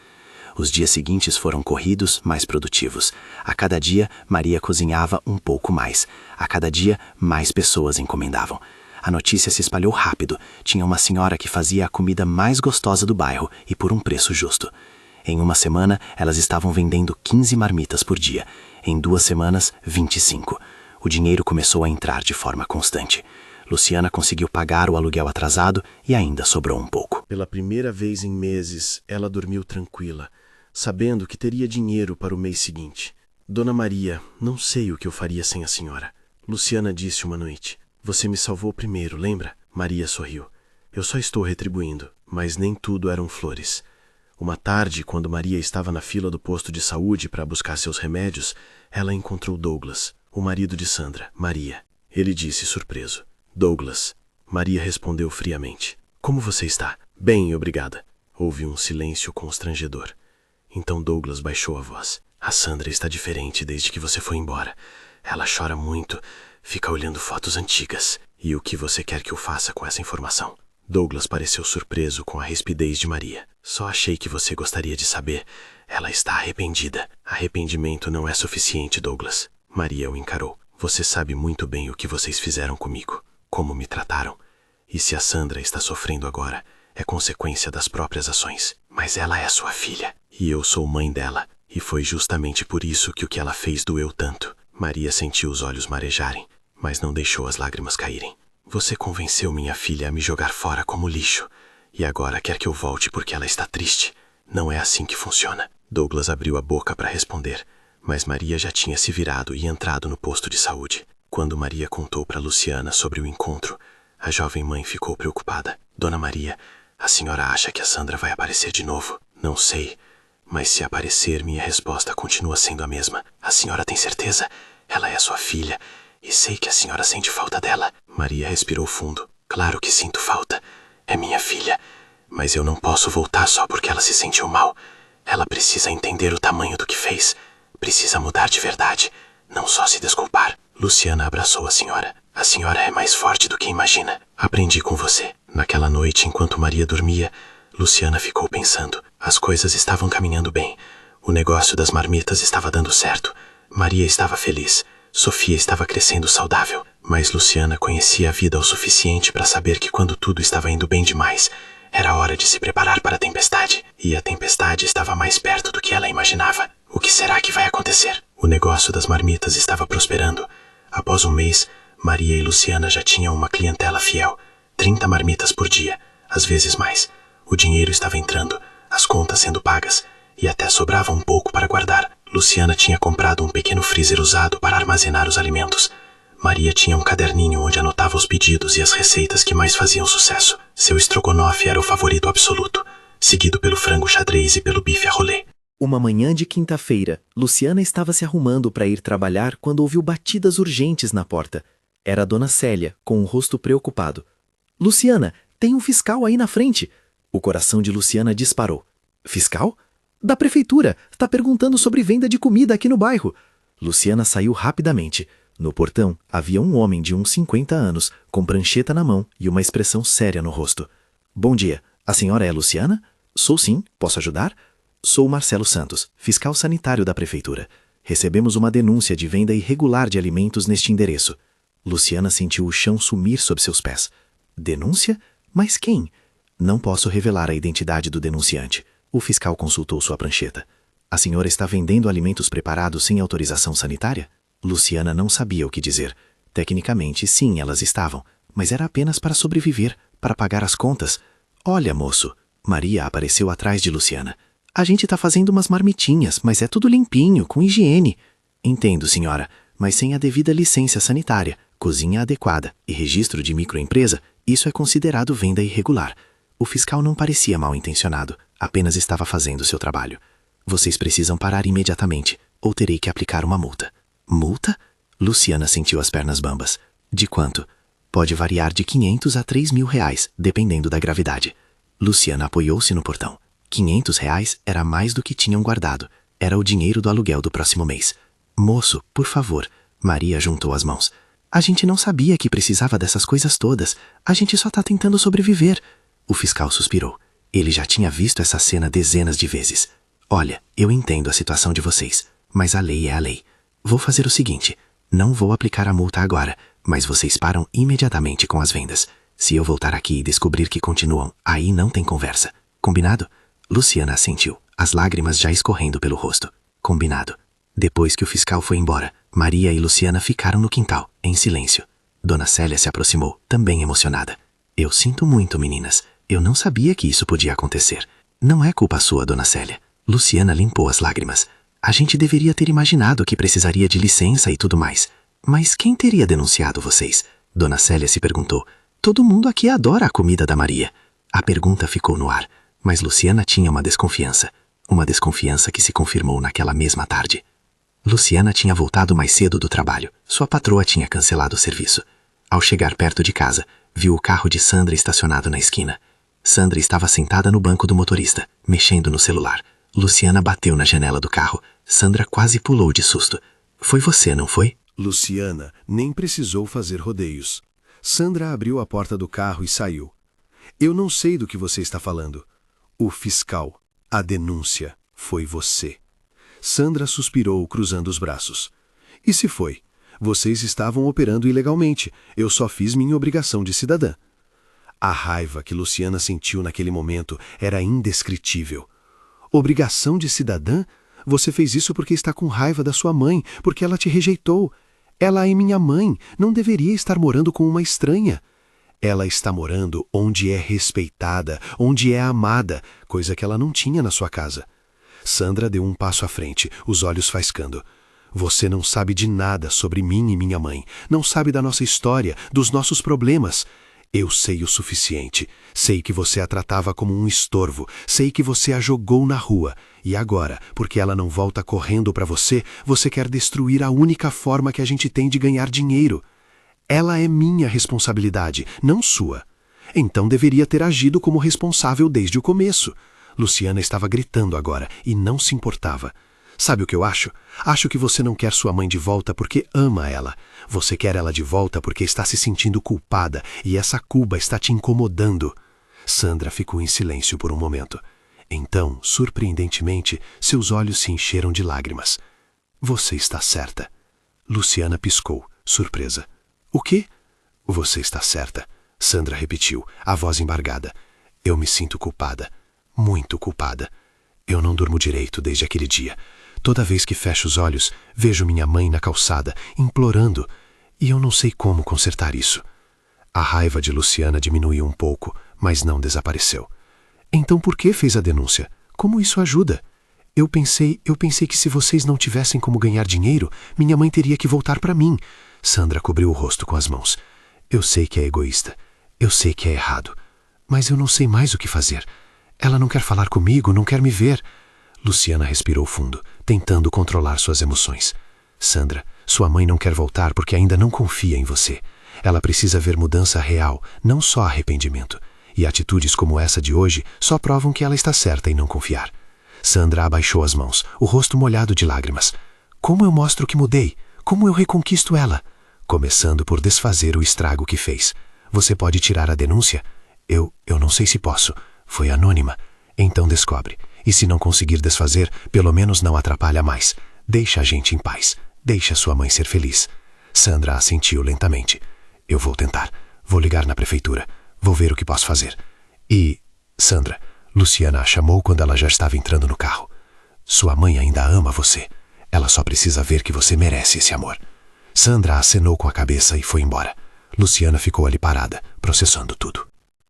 Os dias seguintes foram corridos, mais produtivos. A cada dia, Maria cozinhava um pouco mais. A cada dia, mais pessoas encomendavam. A notícia se espalhou rápido. Tinha uma senhora que fazia a comida mais gostosa do bairro e por um preço justo. Em uma semana, elas estavam vendendo 15 marmitas por dia. Em 2 semanas, 25. O dinheiro começou a entrar de forma constante. Luciana conseguiu pagar o aluguel atrasado e ainda sobrou um pouco. Pela primeira vez em meses, ela dormiu tranquila, sabendo que teria dinheiro para o mês seguinte. Dona Maria, não sei o que eu faria sem a senhora. Luciana disse uma noite. Você me salvou primeiro, lembra? Maria sorriu. Eu só estou retribuindo, mas nem tudo eram flores. Uma tarde, quando Maria estava na fila do posto de saúde para buscar seus remédios, ela encontrou Douglas, o marido de Sandra, Maria. Ele disse surpreso. Douglas. Maria respondeu friamente. Como você está? Bem, obrigada. Houve um silêncio constrangedor. Então Douglas baixou a voz. A Sandra está diferente desde que você foi embora. Ela chora muito, fica olhando fotos antigas. E o que você quer que eu faça com essa informação? Douglas pareceu surpreso com a rispidez de Maria. Só achei que você gostaria de saber. Ela está arrependida. Arrependimento não é suficiente, Douglas. Maria o encarou. Você sabe muito bem o que vocês fizeram comigo. Como me trataram. E se a Sandra está sofrendo agora, é consequência das próprias ações. Mas ela é sua filha, e eu sou mãe dela, e foi justamente por isso que o que ela fez doeu tanto. Maria sentiu os olhos marejarem, mas não deixou as lágrimas caírem. Você convenceu minha filha a me jogar fora como lixo, e agora quer que eu volte porque ela está triste. Não é assim que funciona. Douglas abriu a boca para responder, mas Maria já tinha se virado e entrado no posto de saúde. Quando Maria contou para Luciana sobre o encontro, a jovem mãe ficou preocupada. Dona Maria, a senhora acha que a Sandra vai aparecer de novo? Não sei, mas se aparecer, minha resposta continua sendo a mesma. A senhora tem certeza? Ela é sua filha, e sei que a senhora sente falta dela. Maria respirou fundo. Claro que sinto falta. É minha filha, mas eu não posso voltar só porque ela se sentiu mal. Ela precisa entender o tamanho do que fez. Precisa mudar de verdade, não só se desculpar. Luciana abraçou a senhora. A senhora é mais forte do que imagina. Aprendi com você. Naquela noite, enquanto Maria dormia, Luciana ficou pensando. As coisas estavam caminhando bem. O negócio das marmitas estava dando certo. Maria estava feliz. Sofia estava crescendo saudável. Mas Luciana conhecia a vida o suficiente para saber que quando tudo estava indo bem demais, era hora de se preparar para a tempestade. E a tempestade estava mais perto do que ela imaginava. O que será que vai acontecer? O negócio das marmitas estava prosperando. Após um mês, Maria e Luciana já tinham uma clientela fiel. 30 marmitas por dia, às vezes mais. O dinheiro estava entrando, as contas sendo pagas, e até sobrava um pouco para guardar. Luciana tinha comprado um pequeno freezer usado para armazenar os alimentos. Maria tinha um caderninho onde anotava os pedidos e as receitas que mais faziam sucesso. Seu estrogonofe era o favorito absoluto, seguido pelo frango xadrez e pelo bife à rolê. Uma manhã de quinta-feira, Luciana estava se arrumando para ir trabalhar quando ouviu batidas urgentes na porta. Era a dona Célia, com o rosto preocupado. Luciana, tem um fiscal aí na frente. O coração de Luciana disparou. Fiscal? Da prefeitura. Está perguntando sobre venda de comida aqui no bairro. Luciana saiu rapidamente. No portão, havia um homem de uns 50 anos, com prancheta na mão e uma expressão séria no rosto. Bom dia. A senhora é Luciana? Sou sim. Posso ajudar? Sou Marcelo Santos, fiscal sanitário da prefeitura. Recebemos uma denúncia de venda irregular de alimentos neste endereço. Luciana sentiu o chão sumir sob seus pés. Denúncia? Mas quem? Não posso revelar a identidade do denunciante. O fiscal consultou sua prancheta. A senhora está vendendo alimentos preparados sem autorização sanitária? Luciana não sabia o que dizer. Tecnicamente, sim, elas estavam, mas era apenas para sobreviver, para pagar as contas. Olha, moço. Maria apareceu atrás de Luciana. A gente está fazendo umas marmitinhas, mas é tudo limpinho, com higiene. Entendo, senhora, mas sem a devida licença sanitária, cozinha adequada e registro de microempresa, isso é considerado venda irregular. O fiscal não parecia mal intencionado, apenas estava fazendo seu trabalho. Vocês precisam parar imediatamente, ou terei que aplicar uma multa. Multa? Luciana sentiu as pernas bambas. De quanto? Pode variar de 500 a 3 mil reais, dependendo da gravidade. Luciana apoiou-se no portão. 500 reais era mais do que tinham guardado. Era o dinheiro do aluguel do próximo mês. Moço, por favor. Maria juntou as mãos. A gente não sabia que precisava dessas coisas todas. A gente só está tentando sobreviver. O fiscal suspirou. Ele já tinha visto essa cena dezenas de vezes. Olha, eu entendo a situação de vocês, mas a lei é a lei. Vou fazer o seguinte. Não vou aplicar a multa agora, mas vocês param imediatamente com as vendas. Se eu voltar aqui e descobrir que continuam, aí não tem conversa. Combinado? Luciana assentiu, as lágrimas já escorrendo pelo rosto. Combinado. Depois que o fiscal foi embora, Maria e Luciana ficaram no quintal, em silêncio. Dona Célia se aproximou, também emocionada. Eu sinto muito, meninas. Eu não sabia que isso podia acontecer. Não é culpa sua, Dona Célia. Luciana limpou as lágrimas. A gente deveria ter imaginado que precisaria de licença e tudo mais. Mas quem teria denunciado vocês? Dona Célia se perguntou. Todo mundo aqui adora a comida da Maria. A pergunta ficou no ar. Mas Luciana tinha uma desconfiança que se confirmou naquela mesma tarde. Luciana tinha voltado mais cedo do trabalho. Sua patroa tinha cancelado o serviço. Ao chegar perto de casa, viu o carro de Sandra estacionado na esquina. Sandra estava sentada no banco do motorista, mexendo no celular. Luciana bateu na janela do carro. Sandra quase pulou de susto. Foi você, não foi? Luciana nem precisou fazer rodeios. Sandra abriu a porta do carro e saiu. Eu não sei do que você está falando. O fiscal, a denúncia, foi você. Sandra suspirou, cruzando os braços. E se foi? Vocês estavam operando ilegalmente. Eu só fiz minha obrigação de cidadã. A raiva que Luciana sentiu naquele momento era indescritível. Obrigação de cidadã? Você fez isso porque está com raiva da sua mãe, porque ela te rejeitou. Ela é minha mãe, não deveria estar morando com uma estranha. Ela está morando onde é respeitada, onde é amada, coisa que ela não tinha na sua casa. Sandra deu um passo à frente, os olhos faiscando. Você não sabe de nada sobre mim e minha mãe. Não sabe da nossa história, dos nossos problemas. Eu sei o suficiente. Sei que você a tratava como um estorvo. Sei que você a jogou na rua. E agora, porque ela não volta correndo para você, você quer destruir a única forma que a gente tem de ganhar dinheiro. Ela é minha responsabilidade, não sua. Então deveria ter agido como responsável desde o começo. Luciana estava gritando agora e não se importava. Sabe o que eu acho? Acho que você não quer sua mãe de volta porque ama ela. Você quer ela de volta porque está se sentindo culpada e essa culpa está te incomodando. Sandra ficou em silêncio por um momento. Então, surpreendentemente, seus olhos se encheram de lágrimas. Você está certa. Luciana piscou, surpresa. O quê? Você está certa. Sandra repetiu, a voz embargada. Eu me sinto culpada. Muito culpada. Eu não durmo direito desde aquele dia. Toda vez que fecho os olhos, vejo minha mãe na calçada, implorando, e eu não sei como consertar isso. A raiva de Luciana diminuiu um pouco, mas não desapareceu. Então por que fez a denúncia? Como isso ajuda? Eu pensei que se vocês não tivessem como ganhar dinheiro, minha mãe teria que voltar para mim. Sandra cobriu o rosto com as mãos. Eu sei que é egoísta. Eu sei que é errado. Mas eu não sei mais o que fazer. Ela não quer falar comigo, não quer me ver. Luciana respirou fundo, tentando controlar suas emoções. Sandra, sua mãe não quer voltar porque ainda não confia em você. Ela precisa ver mudança real, não só arrependimento. E atitudes como essa de hoje só provam que ela está certa em não confiar. Sandra abaixou as mãos, o rosto molhado de lágrimas. Como eu mostro que mudei? Como eu reconquisto ela? Começando por desfazer o estrago que fez. Você pode tirar a denúncia? Eu não sei se posso. Foi anônima. Então descobre. E se não conseguir desfazer, pelo menos não atrapalha mais. Deixa a gente em paz. Deixa sua mãe ser feliz. Sandra assentiu lentamente. Eu vou tentar. Vou ligar na prefeitura. Vou ver o que posso fazer. E... Sandra, Luciana a chamou quando ela já estava entrando no carro. Sua mãe ainda ama você. Ela só precisa ver que você merece esse amor. Sandra acenou com a cabeça e foi embora. Luciana ficou ali parada, processando tudo.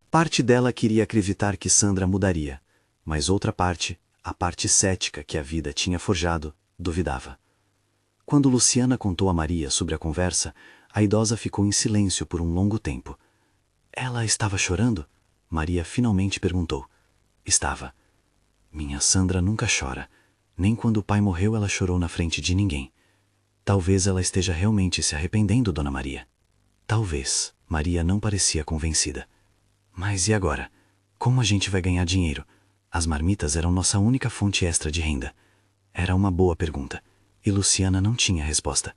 Parte dela queria acreditar que Sandra mudaria, mas outra parte, a parte cética que a vida tinha forjado, duvidava. Quando Luciana contou a Maria sobre a conversa, a idosa ficou em silêncio por um longo tempo. Ela estava chorando? Maria finalmente perguntou. Estava. Minha Sandra nunca chora. Nem quando o pai morreu ela chorou na frente de ninguém. Talvez ela esteja realmente se arrependendo, Dona Maria. Talvez. Maria não parecia convencida. Mas e agora? Como a gente vai ganhar dinheiro? As marmitas eram nossa única fonte extra de renda. Era uma boa pergunta. E Luciana não tinha resposta.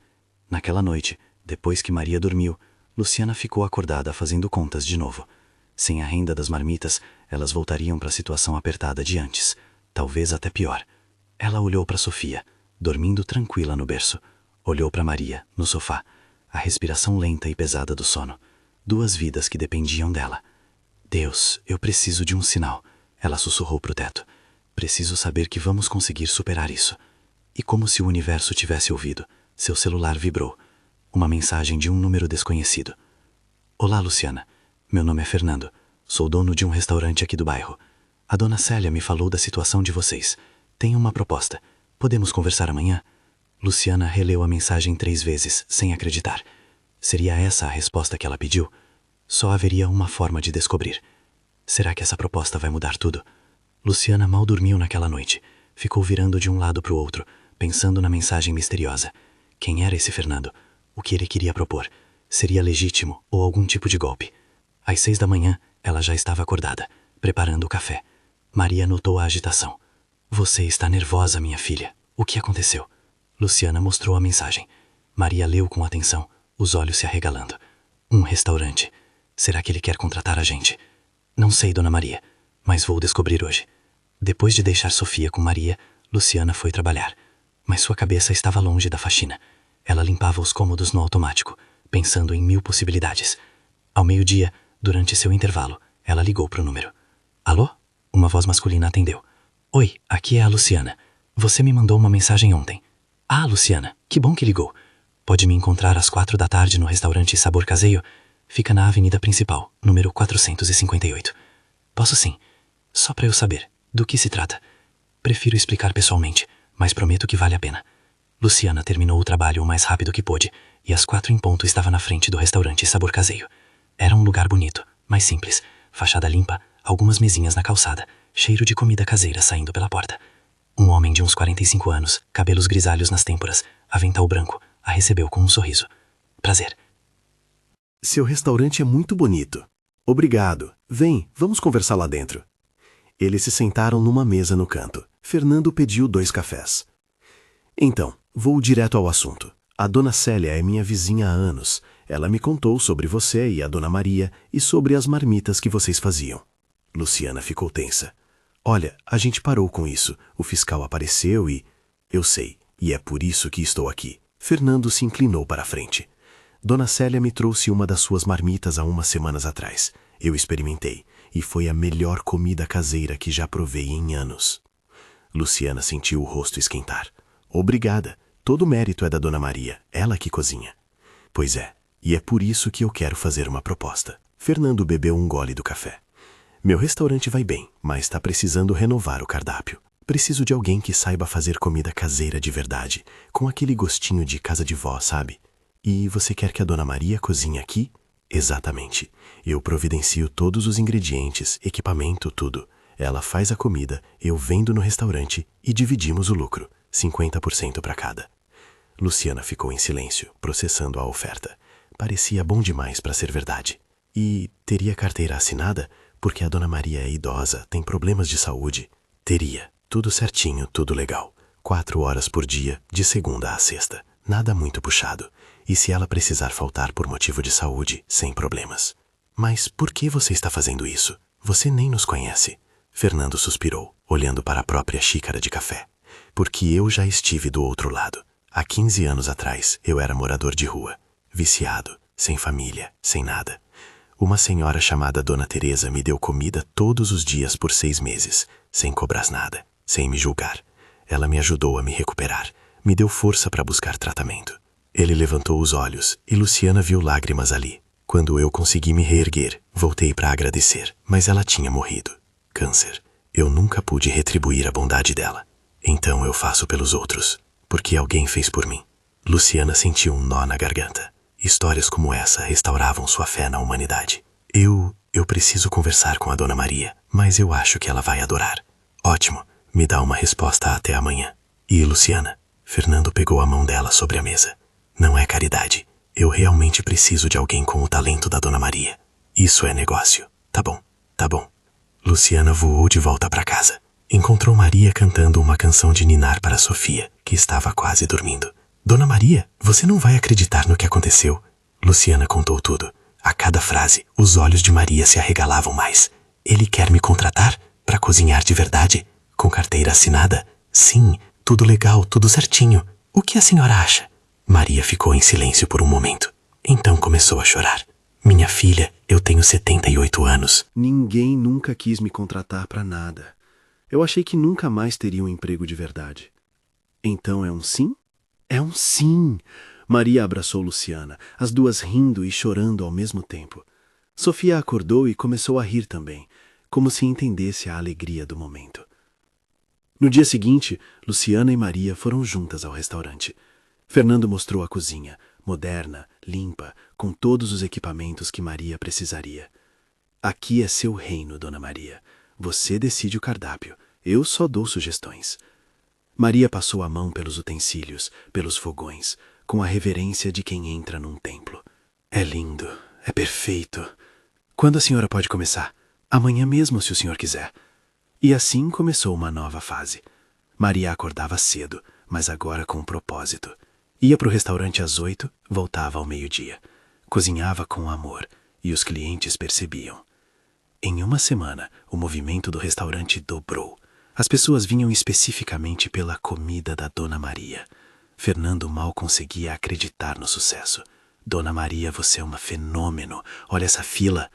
Naquela noite, depois que Maria dormiu, Luciana ficou acordada fazendo contas de novo. Sem a renda das marmitas, elas voltariam para a situação apertada de antes. Talvez até pior. Ela olhou para Sofia, dormindo tranquila no berço. Olhou para Maria, no sofá. A respiração lenta e pesada do sono. Duas vidas que dependiam dela. Deus, eu preciso de um sinal. Ela sussurrou para o teto. Preciso saber que vamos conseguir superar isso. E como se o universo tivesse ouvido, seu celular vibrou. Uma mensagem de um número desconhecido. Olá, Luciana. Meu nome é Fernando. Sou dono de um restaurante aqui do bairro. A dona Célia me falou da situação de vocês. Tenho uma proposta. Podemos conversar amanhã? Luciana releu a mensagem 3 vezes, sem acreditar. Seria essa a resposta que ela pediu? Só haveria uma forma de descobrir. Será que essa proposta vai mudar tudo? Luciana mal dormiu naquela noite. Ficou virando de um lado para o outro, pensando na mensagem misteriosa. Quem era esse Fernando? O que ele queria propor? Seria legítimo ou algum tipo de golpe? Às 6 da manhã, ela já estava acordada, preparando o café. Maria notou a agitação. Você está nervosa, minha filha. O que aconteceu? Luciana mostrou a mensagem. Maria leu com atenção, os olhos se arregalando. Um restaurante. Será que ele quer contratar a gente? Não sei, Dona Maria, mas vou descobrir hoje. Depois de deixar Sofia com Maria, Luciana foi trabalhar. Mas sua cabeça estava longe da faxina. Ela limpava os cômodos no automático, pensando em 1000 possibilidades. Ao meio-dia, durante seu intervalo, ela ligou para o número. Alô? Uma voz masculina atendeu. Oi, aqui é a Luciana. Você me mandou uma mensagem ontem. Ah, Luciana, que bom que ligou. Pode me encontrar às 4 da tarde no restaurante Sabor Caseio? Fica na avenida principal, número 458. Posso sim. Só para eu saber, do que se trata. Prefiro explicar pessoalmente, mas prometo que vale a pena. Luciana terminou o trabalho o mais rápido que pôde, e às 4 em ponto estava na frente do restaurante Sabor Caseio. Era um lugar bonito, mas simples, fachada limpa, algumas mesinhas na calçada, cheiro de comida caseira saindo pela porta. Um homem de uns 45 anos, cabelos grisalhos nas têmporas, avental branco, a recebeu com um sorriso. Prazer. Seu restaurante é muito bonito. Obrigado. Vem, vamos conversar lá dentro. Eles se sentaram numa mesa no canto. Fernando pediu 2 cafés. Então, vou direto ao assunto. A dona Célia é minha vizinha há anos. Ela me contou sobre você e a dona Maria e sobre as marmitas que vocês faziam. Luciana ficou tensa. Olha, a gente parou com isso. O fiscal apareceu e... Eu sei, e é por isso que estou aqui. Fernando se inclinou para a frente. Dona Célia me trouxe uma das suas marmitas há umas semanas atrás. Eu experimentei, e foi a melhor comida caseira que já provei em anos. Luciana sentiu o rosto esquentar. Obrigada. Todo o mérito é da dona Maria, ela que cozinha. Pois é, E é por isso que eu quero fazer uma proposta. Fernando bebeu um gole do café. Meu restaurante vai bem, mas está precisando renovar o cardápio. Preciso de alguém que saiba fazer comida caseira de verdade, com aquele gostinho de casa de vó, sabe? E você quer que a Dona Maria cozinhe aqui? Exatamente. Eu providencio todos os ingredientes, equipamento, tudo. Ela faz a comida, eu vendo no restaurante e dividimos o lucro, 50% para cada. Luciana ficou em silêncio, processando a oferta. Parecia bom demais para ser verdade. E teria carteira assinada? Porque a Dona Maria é idosa, tem problemas de saúde. Teria. Tudo certinho, tudo legal. 4 horas por dia, de segunda a sexta. Nada muito puxado. E se ela precisar faltar por motivo de saúde, sem problemas. Mas por que você está fazendo isso? Você nem nos conhece. Fernando suspirou, olhando para a própria xícara de café. Porque eu já estive do outro lado. Há 15 anos atrás, eu era morador de rua. Viciado, sem família, sem nada. Uma senhora chamada Dona Teresa me deu comida todos os dias por 6 meses, sem cobrar nada, sem me julgar. Ela me ajudou a me recuperar, me deu força para buscar tratamento. Ele levantou os olhos e Luciana viu lágrimas ali. Quando eu consegui me reerguer, voltei para agradecer, mas ela tinha morrido. Câncer. Eu nunca pude retribuir a bondade dela. Então eu faço pelos outros, porque alguém fez por mim. Luciana sentiu um nó na garganta. Histórias como essa restauravam sua fé na humanidade. Eu preciso conversar com a Dona Maria, mas eu acho que ela vai adorar. Ótimo, me dá uma resposta até amanhã. E Luciana? Fernando pegou a mão dela sobre a mesa. Não é caridade. Eu realmente preciso de alguém com o talento da Dona Maria. Isso é negócio. Tá bom, tá bom. Luciana voou de volta para casa. Encontrou Maria cantando uma canção de ninar para Sofia, que estava quase dormindo. Dona Maria, você não vai acreditar no que aconteceu. Luciana contou tudo. A cada frase, os olhos de Maria se arregalavam mais. Ele quer me contratar para cozinhar de verdade? Com carteira assinada? Sim, tudo legal, tudo certinho. O que a senhora acha? Maria ficou em silêncio por um momento. Então começou a chorar. Minha filha, eu tenho 78 anos. Ninguém nunca quis me contratar para nada. Eu achei que nunca mais teria um emprego de verdade. Então é um sim? É um sim! Maria abraçou Luciana, as duas rindo e chorando ao mesmo tempo. Sofia acordou e começou a rir também, como se entendesse a alegria do momento. No dia seguinte, Luciana e Maria foram juntas ao restaurante. Fernando mostrou a cozinha, moderna, limpa, com todos os equipamentos que Maria precisaria. Aqui é seu reino, Dona Maria. Você decide o cardápio. Eu só dou sugestões. Maria passou a mão pelos utensílios, pelos fogões, com a reverência de quem entra num templo. É lindo, é perfeito. Quando a senhora pode começar? Amanhã mesmo, se o senhor quiser. E assim começou uma nova fase. Maria acordava cedo, mas agora com um propósito. Ia para o restaurante às 8, voltava ao meio-dia. Cozinhava com amor, e os clientes percebiam. Em uma semana, o movimento do restaurante dobrou. As pessoas vinham especificamente pela comida da Dona Maria. Fernando mal conseguia acreditar no sucesso. Dona Maria, você é uma fenômeno. Olha essa fila.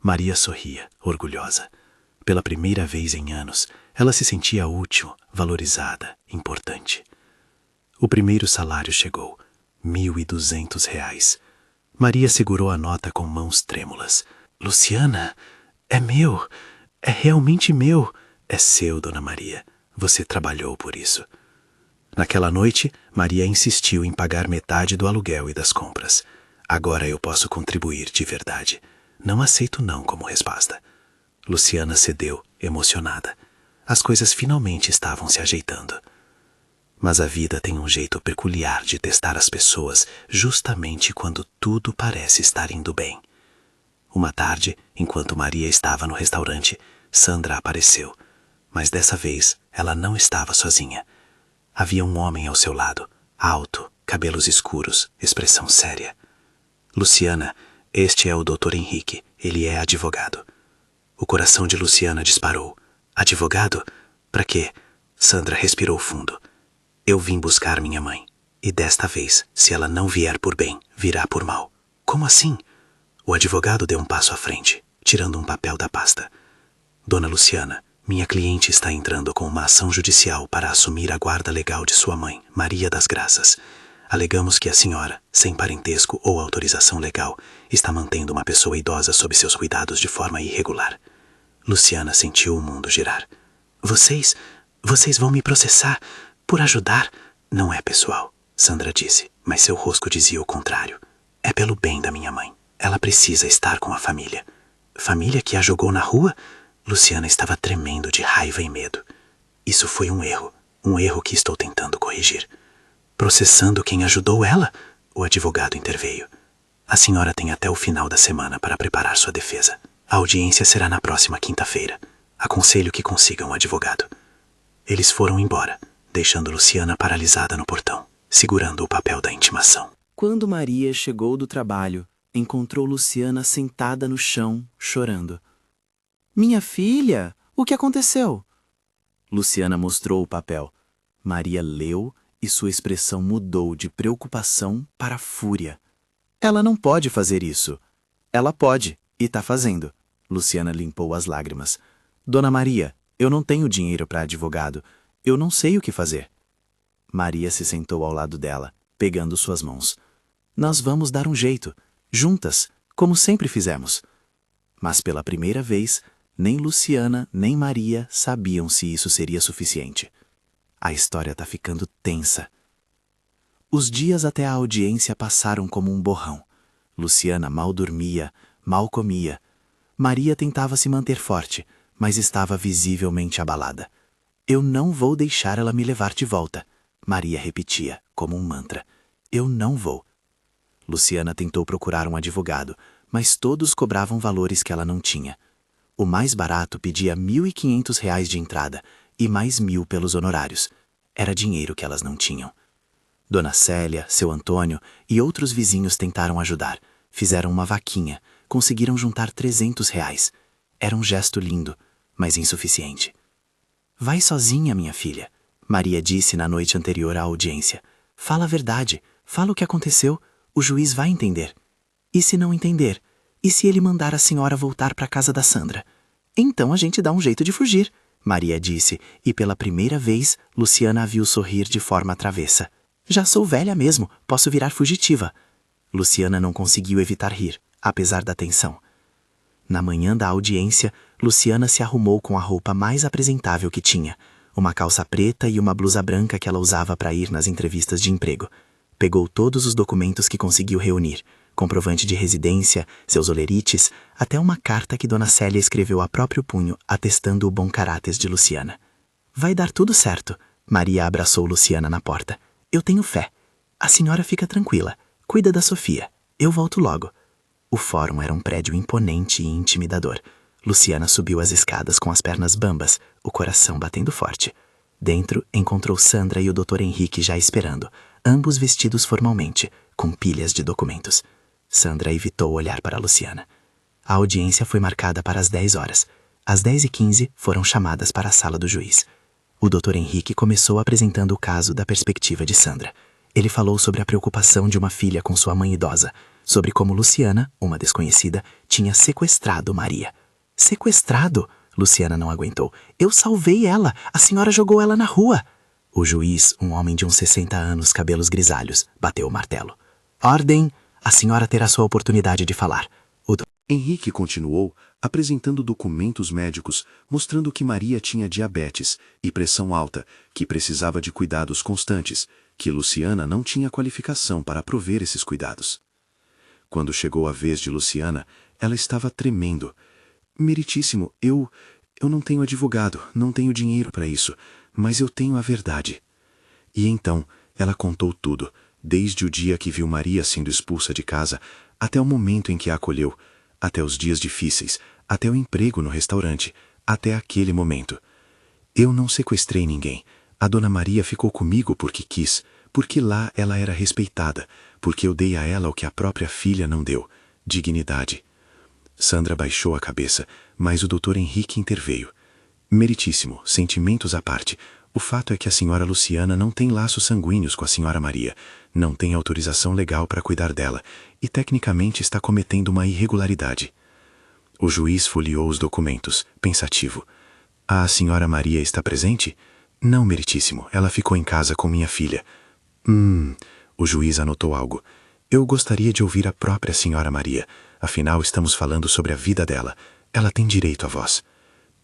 Maria sorria, orgulhosa. Pela primeira vez em anos, ela se sentia útil, valorizada, importante. O primeiro salário chegou, R$ 1.200. Maria segurou a nota com mãos trêmulas. Luciana, é meu, é realmente meu. É seu, Dona Maria. Você trabalhou por isso. Naquela noite, Maria insistiu em pagar metade do aluguel e das compras. Agora eu posso contribuir de verdade. Não aceito não como resposta. Luciana cedeu, emocionada. As coisas finalmente estavam se ajeitando. Mas a vida tem um jeito peculiar de testar as pessoas justamente quando tudo parece estar indo bem. Uma tarde, enquanto Maria estava no restaurante, Sandra apareceu. Mas dessa vez, ela não estava sozinha. Havia um homem ao seu lado, alto, cabelos escuros, expressão séria. Luciana, este é o Dr. Henrique, ele é advogado. O coração de Luciana disparou. Advogado? Para quê? Sandra respirou fundo. Eu vim buscar minha mãe. E desta vez, se ela não vier por bem, virá por mal. Como assim? O advogado deu um passo à frente, tirando um papel da pasta. Dona Luciana, minha cliente está entrando com uma ação judicial para assumir a guarda legal de sua mãe, Maria das Graças. Alegamos que a senhora, sem parentesco ou autorização legal, está mantendo uma pessoa idosa sob seus cuidados de forma irregular. Luciana sentiu o mundo girar. Vocês vão me processar por ajudar? Não é pessoal, Sandra disse, mas seu rosto dizia o contrário. É pelo bem da minha mãe. Ela precisa estar com a família. Família que a jogou na rua? Luciana estava tremendo de raiva e medo. Isso foi um erro que estou tentando corrigir. Processando quem ajudou ela? O advogado interveio. A senhora tem até o final da semana para preparar sua defesa. A audiência será na próxima quinta-feira. Aconselho que consiga um advogado. Eles foram embora, deixando Luciana paralisada no portão, segurando o papel da intimação. Quando Maria chegou do trabalho, encontrou Luciana sentada no chão, chorando. Minha filha, o que aconteceu? Luciana mostrou o papel. Maria leu e sua expressão mudou de preocupação para fúria. Ela não pode fazer isso. Ela pode, e está fazendo. Luciana limpou as lágrimas. Dona Maria, eu não tenho dinheiro para advogado. Eu não sei o que fazer. Maria se sentou ao lado dela, pegando suas mãos. Nós vamos dar um jeito, juntas, como sempre fizemos. Mas pela primeira vez, nem Luciana nem Maria sabiam se isso seria suficiente. A história está ficando tensa. Os dias até a audiência passaram como um borrão. Luciana mal dormia, mal comia. Maria tentava se manter forte, mas estava visivelmente abalada. Eu não vou deixar ela me levar de volta. Maria repetia, como um mantra. Eu não vou. Luciana tentou procurar um advogado, mas todos cobravam valores que ela não tinha. O mais barato pedia R$ 1.500 de entrada e mais 1.000 pelos honorários. Era dinheiro que elas não tinham. Dona Célia, seu Antônio e outros vizinhos tentaram ajudar. Fizeram uma vaquinha. Conseguiram juntar R$ 300. Era um gesto lindo, mas insuficiente. Vai sozinha, minha filha, Maria disse na noite anterior à audiência. Fala a verdade, fala o que aconteceu, o juiz vai entender. E se não entender? E se ele mandar a senhora voltar para a casa da Sandra? Então a gente dá um jeito de fugir, Maria disse, e pela primeira vez Luciana a viu sorrir de forma travessa. Já sou velha mesmo, posso virar fugitiva. Luciana não conseguiu evitar rir, apesar da tensão. Na manhã da audiência, Luciana se arrumou com a roupa mais apresentável que tinha, uma calça preta e uma blusa branca que ela usava para ir nas entrevistas de emprego. Pegou todos os documentos que conseguiu reunir, comprovante de residência, seus olerites, até uma carta que Dona Célia escreveu a próprio punho, atestando o bom caráter de Luciana. Vai dar tudo certo, Maria abraçou Luciana na porta. Eu tenho fé. A senhora fica tranquila. Cuida da Sofia. Eu volto logo. O fórum era um prédio imponente e intimidador. Luciana subiu as escadas com as pernas bambas, o coração batendo forte. Dentro, encontrou Sandra e o Dr. Henrique já esperando, ambos vestidos formalmente, com pilhas de documentos. Sandra evitou olhar para Luciana. A audiência foi marcada para as 10 horas. Às 10h15, foram chamadas para a sala do juiz. O Dr. Henrique começou apresentando o caso da perspectiva de Sandra. Ele falou sobre a preocupação de uma filha com sua mãe idosa, sobre como Luciana, uma desconhecida, tinha sequestrado Maria. Sequestrado? Luciana não aguentou. Eu salvei ela. A senhora jogou ela na rua. O juiz, um homem de uns 60 anos, cabelos grisalhos, bateu o martelo. Ordem! A senhora terá sua oportunidade de falar. Henrique continuou, apresentando documentos médicos mostrando que Maria tinha diabetes e pressão alta, que precisava de cuidados constantes, que Luciana não tinha qualificação para prover esses cuidados. Quando chegou a vez de Luciana, ela estava tremendo. Meritíssimo, eu não tenho advogado, não tenho dinheiro para isso, mas eu tenho a verdade. E então, ela contou tudo, desde o dia que viu Maria sendo expulsa de casa, até o momento em que a acolheu, até os dias difíceis, até o emprego no restaurante, até aquele momento. Eu não sequestrei ninguém. A Dona Maria ficou comigo porque quis, porque lá ela era respeitada, porque eu dei a ela o que a própria filha não deu, dignidade. Sandra baixou a cabeça, mas o Dr. Henrique interveio. Meritíssimo, sentimentos à parte, o fato é que a senhora Luciana não tem laços sanguíneos com a senhora Maria, não tem autorização legal para cuidar dela e tecnicamente está cometendo uma irregularidade. O juiz folheou os documentos, pensativo. A senhora Maria está presente? Não, meritíssimo, ela ficou em casa com minha filha. O juiz anotou algo. Eu gostaria de ouvir a própria senhora Maria. Afinal, estamos falando sobre a vida dela. Ela tem direito à voz.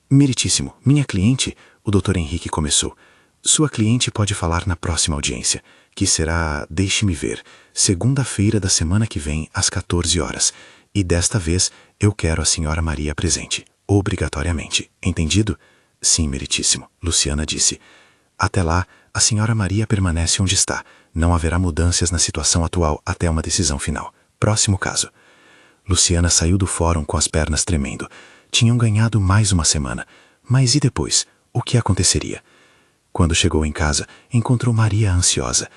Meritíssimo, minha cliente, o Dr. Henrique começou. Sua cliente pode falar na próxima audiência, que será, deixe-me ver, segunda-feira da semana que vem, às 14 horas. E desta vez, eu quero a senhora Maria presente, obrigatoriamente. Entendido? Sim, meritíssimo, Luciana disse. Até lá, a senhora Maria permanece onde está. Não haverá mudanças na situação atual até uma decisão final. Próximo caso. Luciana saiu do fórum com as pernas tremendo. Tinham ganhado mais uma semana. Mas e depois? O que aconteceria? Quando chegou em casa, encontrou Maria ansiosa.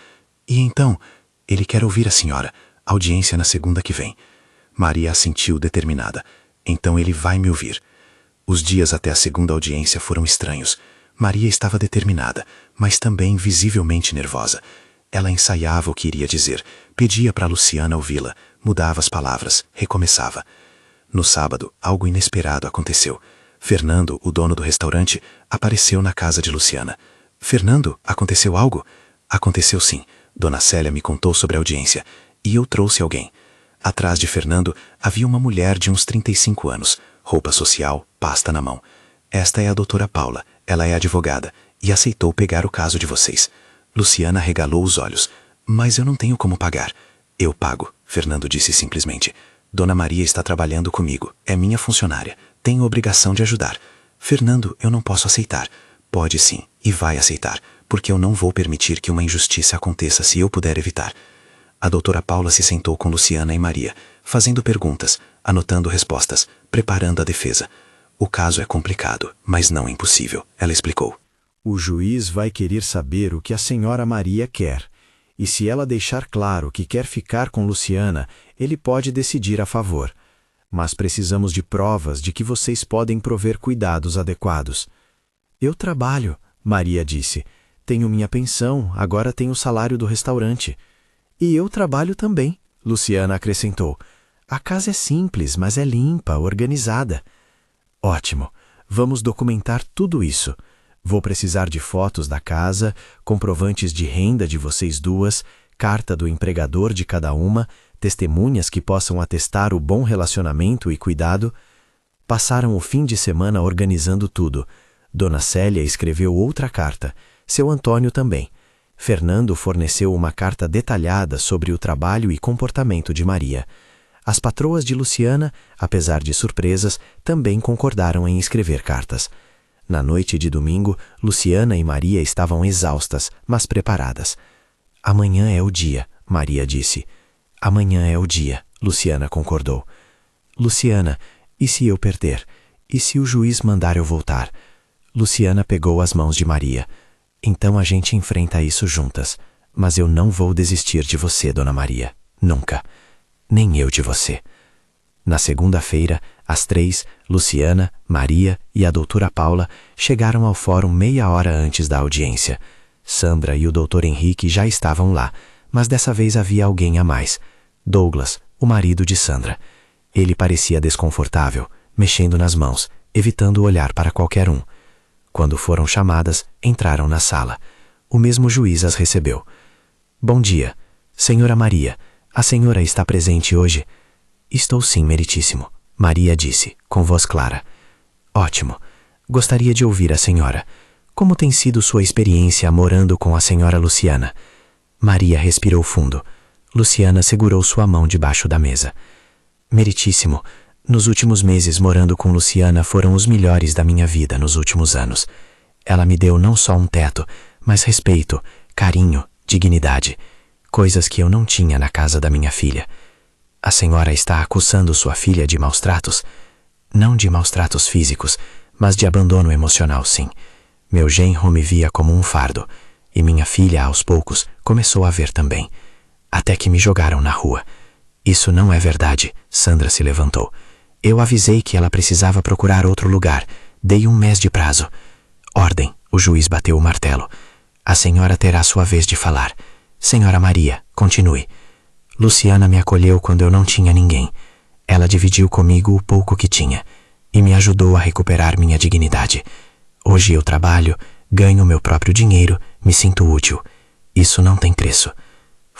E então, ele quer ouvir a senhora. Audiência na segunda que vem. Maria assentiu determinada. Então ele vai me ouvir. Os dias até a segunda audiência foram estranhos. Maria estava determinada, mas também visivelmente nervosa. Ela ensaiava o que iria dizer, pedia para Luciana ouvi-la, mudava as palavras, recomeçava. No sábado, algo inesperado aconteceu. Fernando, o dono do restaurante, apareceu na casa de Luciana. Fernando, aconteceu algo? Aconteceu sim. Dona Célia me contou sobre a audiência, e eu trouxe alguém. Atrás de Fernando havia uma mulher de uns 35 anos, roupa social, pasta na mão. Esta é a doutora Paula, ela é advogada, e aceitou pegar o caso de vocês. Luciana regalou os olhos. Mas eu não tenho como pagar. Eu pago, Fernando disse simplesmente. Dona Maria está trabalhando comigo, é minha funcionária, tenho obrigação de ajudar. Fernando, eu não posso aceitar. Pode sim, e vai aceitar, porque eu não vou permitir que uma injustiça aconteça se eu puder evitar. A doutora Paula se sentou com Luciana e Maria, fazendo perguntas, anotando respostas, preparando a defesa. O caso é complicado, mas não impossível, ela explicou. O juiz vai querer saber o que a senhora Maria quer. E se ela deixar claro que quer ficar com Luciana, ele pode decidir a favor. Mas precisamos de provas de que vocês podem prover cuidados adequados. Eu trabalho, Maria disse. Tenho minha pensão, agora tenho o salário do restaurante. E eu trabalho também, Luciana acrescentou. A casa é simples, mas é limpa, organizada. Ótimo, vamos documentar tudo isso. Vou precisar de fotos da casa, comprovantes de renda de vocês duas, carta do empregador de cada uma, testemunhas que possam atestar o bom relacionamento e cuidado. Passaram o fim de semana organizando tudo. Dona Célia escreveu outra carta, seu Antônio também. Fernando forneceu uma carta detalhada sobre o trabalho e comportamento de Maria. As patroas de Luciana, apesar de surpresas, também concordaram em escrever cartas. Na noite de domingo, Luciana e Maria estavam exaustas, mas preparadas. Amanhã é o dia, Maria disse. Amanhã é o dia, Luciana concordou. Luciana, e se eu perder? E se o juiz mandar eu voltar? Luciana pegou as mãos de Maria. Então a gente enfrenta isso juntas. Mas eu não vou desistir de você, Dona Maria. Nunca. Nem eu de você. Na segunda-feira, às 3, Luciana, Maria e a doutora Paula chegaram ao fórum meia hora antes da audiência. Sandra e o Dr. Henrique já estavam lá, mas dessa vez havia alguém a mais. Douglas, o marido de Sandra. Ele parecia desconfortável, mexendo nas mãos, evitando olhar para qualquer um. Quando foram chamadas, entraram na sala. O mesmo juiz as recebeu. Bom dia. Senhora Maria, a senhora está presente hoje? Estou sim, meritíssimo, Maria disse, com voz clara. Ótimo. Gostaria de ouvir a senhora. Como tem sido sua experiência morando com a senhora Luciana? Maria respirou fundo. Luciana segurou sua mão debaixo da mesa. Meritíssimo, nos últimos meses morando com Luciana foram os melhores da minha vida nos últimos anos. Ela me deu não só um teto, mas respeito, carinho, dignidade, coisas que eu não tinha na casa da minha filha. A senhora está acusando sua filha de maus tratos? Não de maus tratos físicos, mas de abandono emocional, sim. Meu genro me via como um fardo, e minha filha, aos poucos, começou a ver também. Até que me jogaram na rua. Isso não é verdade, Sandra se levantou. Eu avisei que ela precisava procurar outro lugar. Dei um mês de prazo. Ordem, o juiz bateu o martelo. A senhora terá sua vez de falar. Senhora Maria, continue. Luciana me acolheu quando eu não tinha ninguém. Ela dividiu comigo o pouco que tinha e me ajudou a recuperar minha dignidade. Hoje eu trabalho, ganho meu próprio dinheiro, me sinto útil. Isso não tem preço.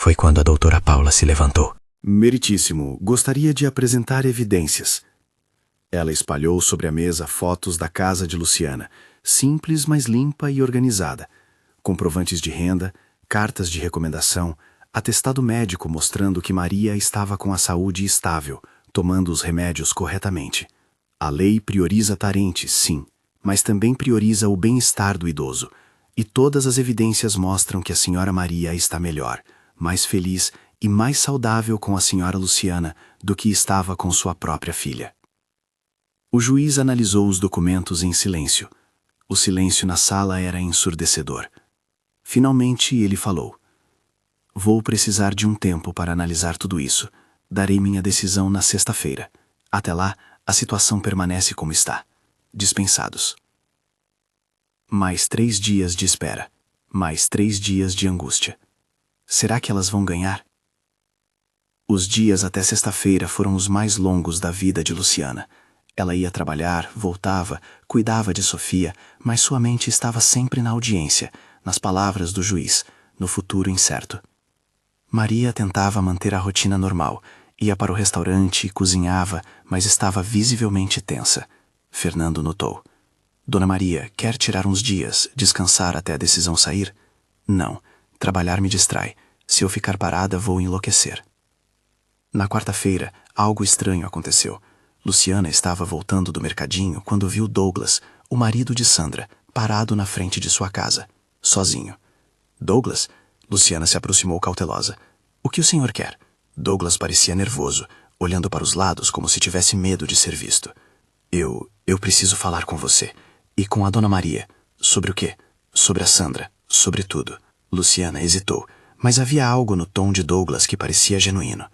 Foi quando a doutora Paula se levantou. Meritíssimo, gostaria de apresentar evidências. Ela espalhou sobre a mesa fotos da casa de Luciana, simples, mas limpa e organizada. Comprovantes de renda, cartas de recomendação, atestado médico mostrando que Maria estava com a saúde estável, tomando os remédios corretamente. A lei prioriza parentes, sim, mas também prioriza o bem-estar do idoso. E todas as evidências mostram que a senhora Maria está melhor, mais feliz e mais saudável com a senhora Luciana do que estava com sua própria filha. O juiz analisou os documentos em silêncio. O silêncio na sala era ensurdecedor. Finalmente ele falou: "Vou precisar de um tempo para analisar tudo isso. Darei minha decisão na sexta-feira. Até lá, a situação permanece como está. Dispensados." Mais 3 dias de espera. Mais 3 dias de angústia. Será que elas vão ganhar? Os dias até sexta-feira foram os mais longos da vida de Luciana. Ela ia trabalhar, voltava, cuidava de Sofia, mas sua mente estava sempre na audiência, nas palavras do juiz, no futuro incerto. Maria tentava manter a rotina normal, ia para o restaurante, cozinhava, mas estava visivelmente tensa. Fernando notou. "Dona Maria, quer tirar uns dias, descansar até a decisão sair?" "Não, trabalhar me distrai. Se eu ficar parada, vou enlouquecer." Na quarta-feira, algo estranho aconteceu. Luciana estava voltando do mercadinho quando viu Douglas, o marido de Sandra, parado na frente de sua casa, sozinho. "Douglas?" Luciana se aproximou cautelosa. "O que o senhor quer?" Douglas parecia nervoso, olhando para os lados como se tivesse medo de ser visto. Eu preciso falar com você. E com a Dona Maria. Sobre o quê? Sobre a Sandra. Sobre tudo." Luciana hesitou, mas havia algo no tom de Douglas que parecia genuíno.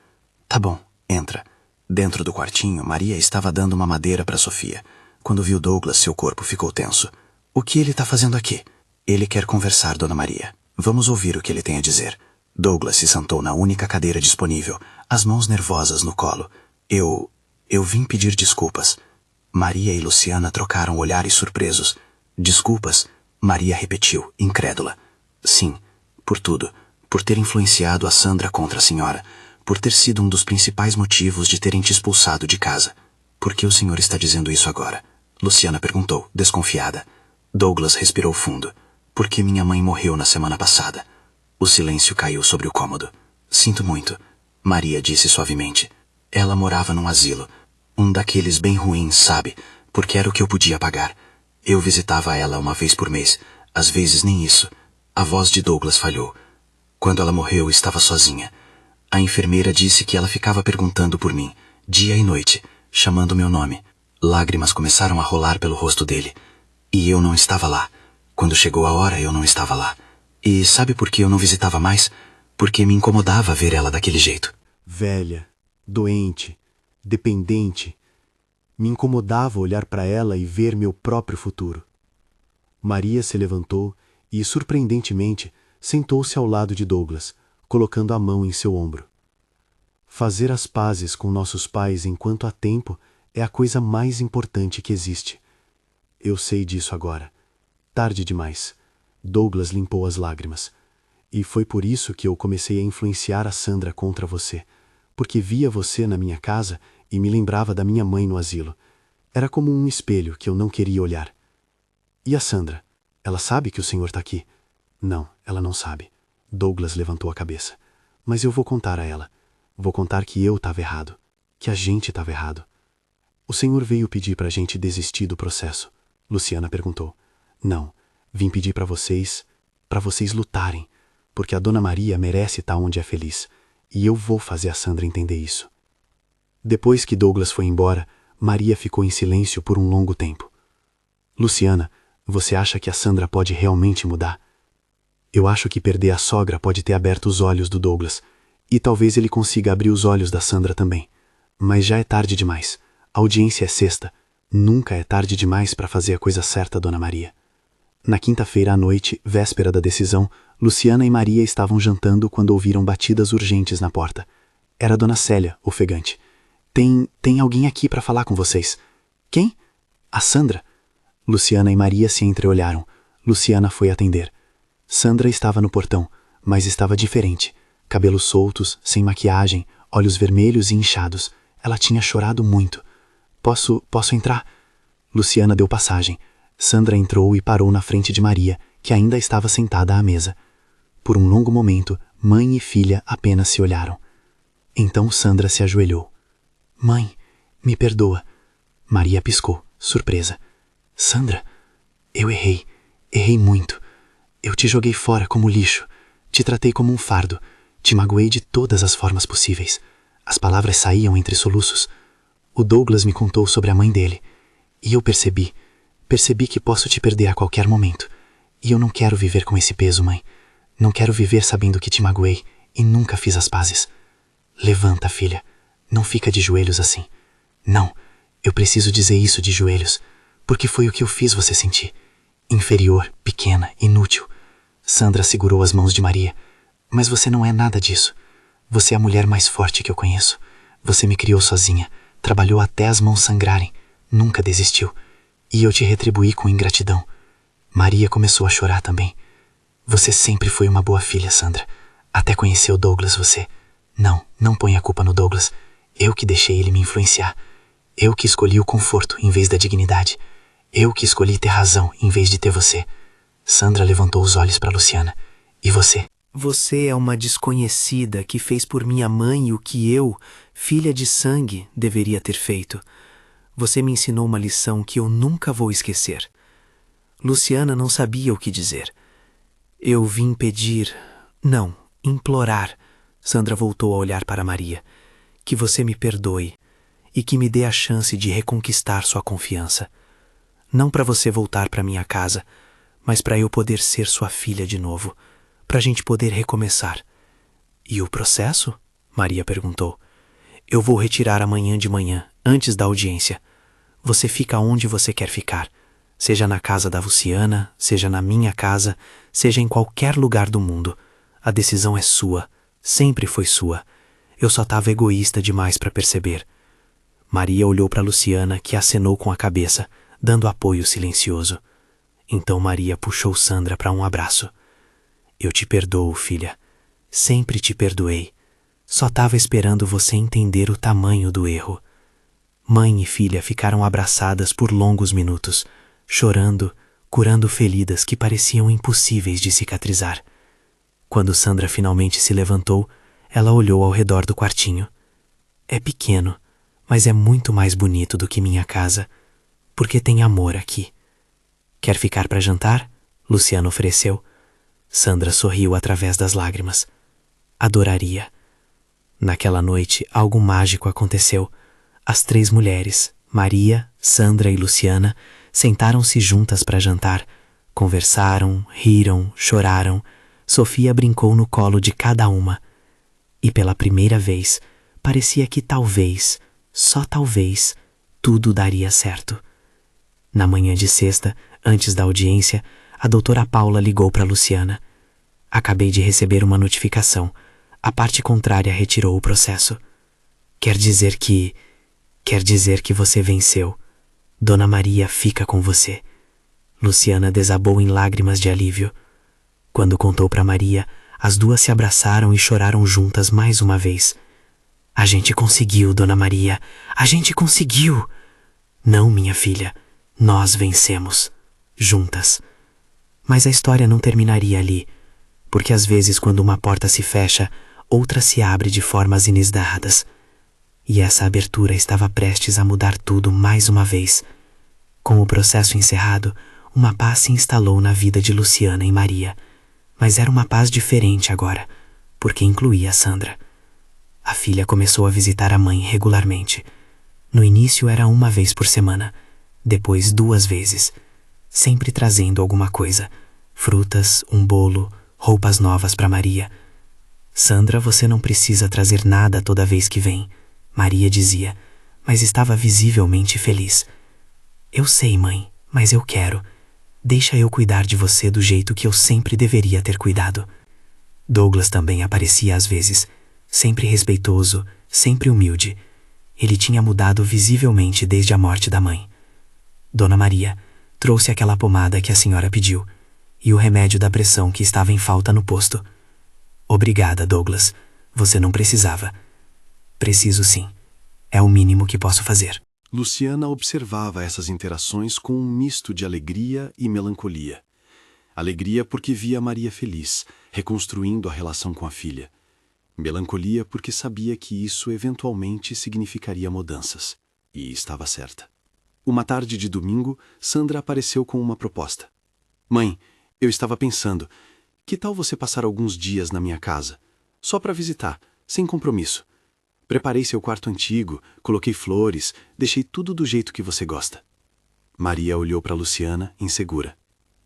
"Tá bom, entra." Dentro do quartinho, Maria estava dando uma madeira para Sofia. Quando viu Douglas, seu corpo ficou tenso. "O que ele está fazendo aqui?" "Ele quer conversar, Dona Maria. Vamos ouvir o que ele tem a dizer." Douglas se sentou na única cadeira disponível, as mãos nervosas no colo. Eu vim pedir desculpas." Maria e Luciana trocaram olhares surpresos. "Desculpas?" Maria repetiu, incrédula. "Sim, por tudo. Por ter influenciado a Sandra contra a senhora. Por ter sido um dos principais motivos de terem te expulsado de casa." "Por que o senhor está dizendo isso agora?" Luciana perguntou, desconfiada. Douglas respirou fundo. "Porque minha mãe morreu na semana passada." O silêncio caiu sobre o cômodo. "Sinto muito," Maria disse suavemente. "Ela morava num asilo. Um daqueles bem ruins, sabe? Porque era o que eu podia pagar. Eu visitava ela uma vez por mês. Às vezes nem isso." A voz de Douglas falhou. "Quando ela morreu, estava sozinha. A enfermeira disse que ela ficava perguntando por mim, dia e noite, chamando meu nome. Lágrimas começaram a rolar pelo rosto dele. E eu não estava lá. Quando chegou a hora, eu não estava lá. E sabe por que eu não visitava mais? Porque me incomodava ver ela daquele jeito." Velha, doente, dependente. Me incomodava olhar para ela e ver meu próprio futuro. Maria se levantou e, surpreendentemente, sentou-se ao lado de Douglas, colocando a mão em seu ombro. "Fazer as pazes com nossos pais enquanto há tempo é a coisa mais importante que existe. Eu sei disso agora. Tarde demais." Douglas limpou as lágrimas. "E foi por isso que eu comecei a influenciar a Sandra contra você, porque via você na minha casa e me lembrava da minha mãe no asilo. Era como um espelho que eu não queria olhar." "E a Sandra? Ela sabe que o senhor está aqui?" "Não, ela não sabe." Douglas levantou a cabeça. "Mas eu vou contar a ela. Vou contar que eu estava errado. Que a gente estava errado." "O senhor veio pedir para a gente desistir do processo?" Luciana perguntou. "Não, vim pedir para vocês lutarem, porque a Dona Maria merece estar onde é feliz, e eu vou fazer a Sandra entender isso." Depois que Douglas foi embora, Maria ficou em silêncio por um longo tempo. "Luciana, você acha que a Sandra pode realmente mudar?" "Eu acho que perder a sogra pode ter aberto os olhos do Douglas, e talvez ele consiga abrir os olhos da Sandra também. Mas já é tarde demais. A audiência é sexta. Nunca é tarde demais para fazer a coisa certa, Dona Maria." Na quinta-feira à noite, véspera da decisão, Luciana e Maria estavam jantando quando ouviram batidas urgentes na porta. Era Dona Célia, ofegante. Tem alguém aqui para falar com vocês." "Quem?" "A Sandra." Luciana e Maria se entreolharam. Luciana foi atender. Sandra estava no portão, mas estava diferente. Cabelos soltos, sem maquiagem, olhos vermelhos e inchados. Ela tinha chorado muito. Posso entrar? Luciana deu passagem. Sandra entrou e parou na frente de Maria, que ainda estava sentada à mesa. Por um longo momento, mãe e filha apenas se olharam. Então Sandra se ajoelhou. Mãe, me perdoa. Maria piscou, surpresa. Sandra, eu errei muito. Eu te joguei fora como lixo. Te tratei como um fardo. Te magoei de todas as formas possíveis. As palavras saíam entre soluços. O Douglas me contou sobre a mãe dele. E eu percebi que posso te perder a qualquer momento. E eu não quero viver com esse peso, mãe. Não quero viver sabendo que te magoei e nunca fiz as pazes. Levanta, filha. Não fica de joelhos assim. Não, eu preciso dizer isso de joelhos, porque foi o que eu fiz você sentir. Inferior, pequena, inútil. Sandra segurou as mãos de Maria. Mas você não é nada disso. Você é a mulher mais forte que eu conheço. Você me criou sozinha, trabalhou até as mãos sangrarem, nunca desistiu. E eu te retribuí com ingratidão. Maria começou a chorar também. Você sempre foi uma boa filha, Sandra. Até conhecer o Douglas, você... Não põe a culpa no Douglas. Eu que deixei ele me influenciar. Eu que escolhi o conforto em vez da dignidade. Eu que escolhi ter razão em vez de ter você. Sandra levantou os olhos para Luciana. E você? Você é uma desconhecida que fez por minha mãe o que eu, filha de sangue, deveria ter feito. Você me ensinou uma lição que eu nunca vou esquecer. Luciana não sabia o que dizer. Eu vim pedir... Não, implorar. Sandra voltou a olhar para Maria. Que você me perdoe e que me dê a chance de reconquistar sua confiança. Não para você voltar para minha casa, mas para eu poder ser sua filha de novo, para a gente poder recomeçar. E o processo? Maria perguntou. Eu vou retirar amanhã de manhã, antes da audiência. Você fica onde você quer ficar, seja na casa da Luciana, seja na minha casa, seja em qualquer lugar do mundo. A decisão é sua, sempre foi sua. Eu só estava egoísta demais para perceber. Maria olhou para Luciana, que acenou com a cabeça, dando apoio silencioso. Então Maria puxou Sandra para um abraço. Eu te perdoo, filha. Sempre te perdoei. Só estava esperando você entender o tamanho do erro. Mãe e filha ficaram abraçadas por longos minutos, chorando, curando feridas que pareciam impossíveis de cicatrizar. Quando Sandra finalmente se levantou, ela olhou ao redor do quartinho. É pequeno, mas é muito mais bonito do que minha casa, porque tem amor aqui. Quer ficar para jantar? Luciana ofereceu. Sandra sorriu através das lágrimas. Adoraria. Naquela noite, algo mágico aconteceu. As três mulheres, Maria, Sandra e Luciana, sentaram-se juntas para jantar. Conversaram, riram, choraram. Sofia brincou no colo de cada uma. E pela primeira vez, parecia que talvez, só talvez, tudo daria certo. Na manhã de sexta, antes da audiência, a doutora Paula ligou para Luciana. Acabei de receber uma notificação. A parte contrária retirou o processo. Quer dizer que você venceu. Dona Maria fica com você. Luciana desabou em lágrimas de alívio. Quando contou para Maria, as duas se abraçaram e choraram juntas mais uma vez. A gente conseguiu, Dona Maria. A gente conseguiu. Não, minha filha. Nós vencemos. Juntas. Mas a história não terminaria ali, porque às vezes quando uma porta se fecha, outra se abre de formas inesperadas. E essa abertura estava prestes a mudar tudo mais uma vez. Com o processo encerrado, uma paz se instalou na vida de Luciana e Maria. Mas era uma paz diferente agora, porque incluía Sandra. A filha começou a visitar a mãe regularmente. No início era uma vez por semana, depois 2 vezes, sempre trazendo alguma coisa, frutas, um bolo, roupas novas para Maria. Sandra, você não precisa trazer nada toda vez que vem, Maria dizia, mas estava visivelmente feliz. Eu sei, mãe, mas eu quero. Deixa eu cuidar de você do jeito que eu sempre deveria ter cuidado. Douglas também aparecia às vezes, sempre respeitoso, sempre humilde. Ele tinha mudado visivelmente desde a morte da mãe. Dona Maria trouxe aquela pomada que a senhora pediu e o remédio da pressão que estava em falta no posto. Obrigada, Douglas. Você não precisava. Preciso sim. É o mínimo que posso fazer. Luciana observava essas interações com um misto de alegria e melancolia. Alegria porque via Maria feliz, reconstruindo a relação com a filha. Melancolia porque sabia que isso eventualmente significaria mudanças. E estava certa. Uma tarde de domingo, Sandra apareceu com uma proposta. Mãe, eu estava pensando, que tal você passar alguns dias na minha casa? Só para visitar, sem compromisso. Preparei seu quarto antigo, coloquei flores, deixei tudo do jeito que você gosta. Maria olhou para Luciana, insegura.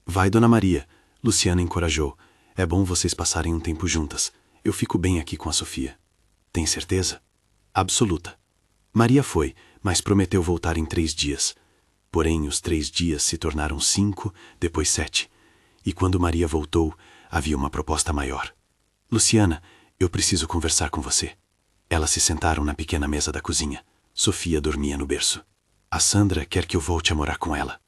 Vai, Dona Maria, Luciana encorajou. É bom vocês passarem um tempo juntas. Eu fico bem aqui com a Sofia. Tem certeza? Absoluta. Maria foi, mas prometeu voltar em 3 dias. Porém, os 3 dias se tornaram 5, depois 7. E quando Maria voltou, havia uma proposta maior. Luciana, eu preciso conversar com você. Elas se sentaram na pequena mesa da cozinha. Sofia dormia no berço. A Sandra quer que eu volte a morar com ela.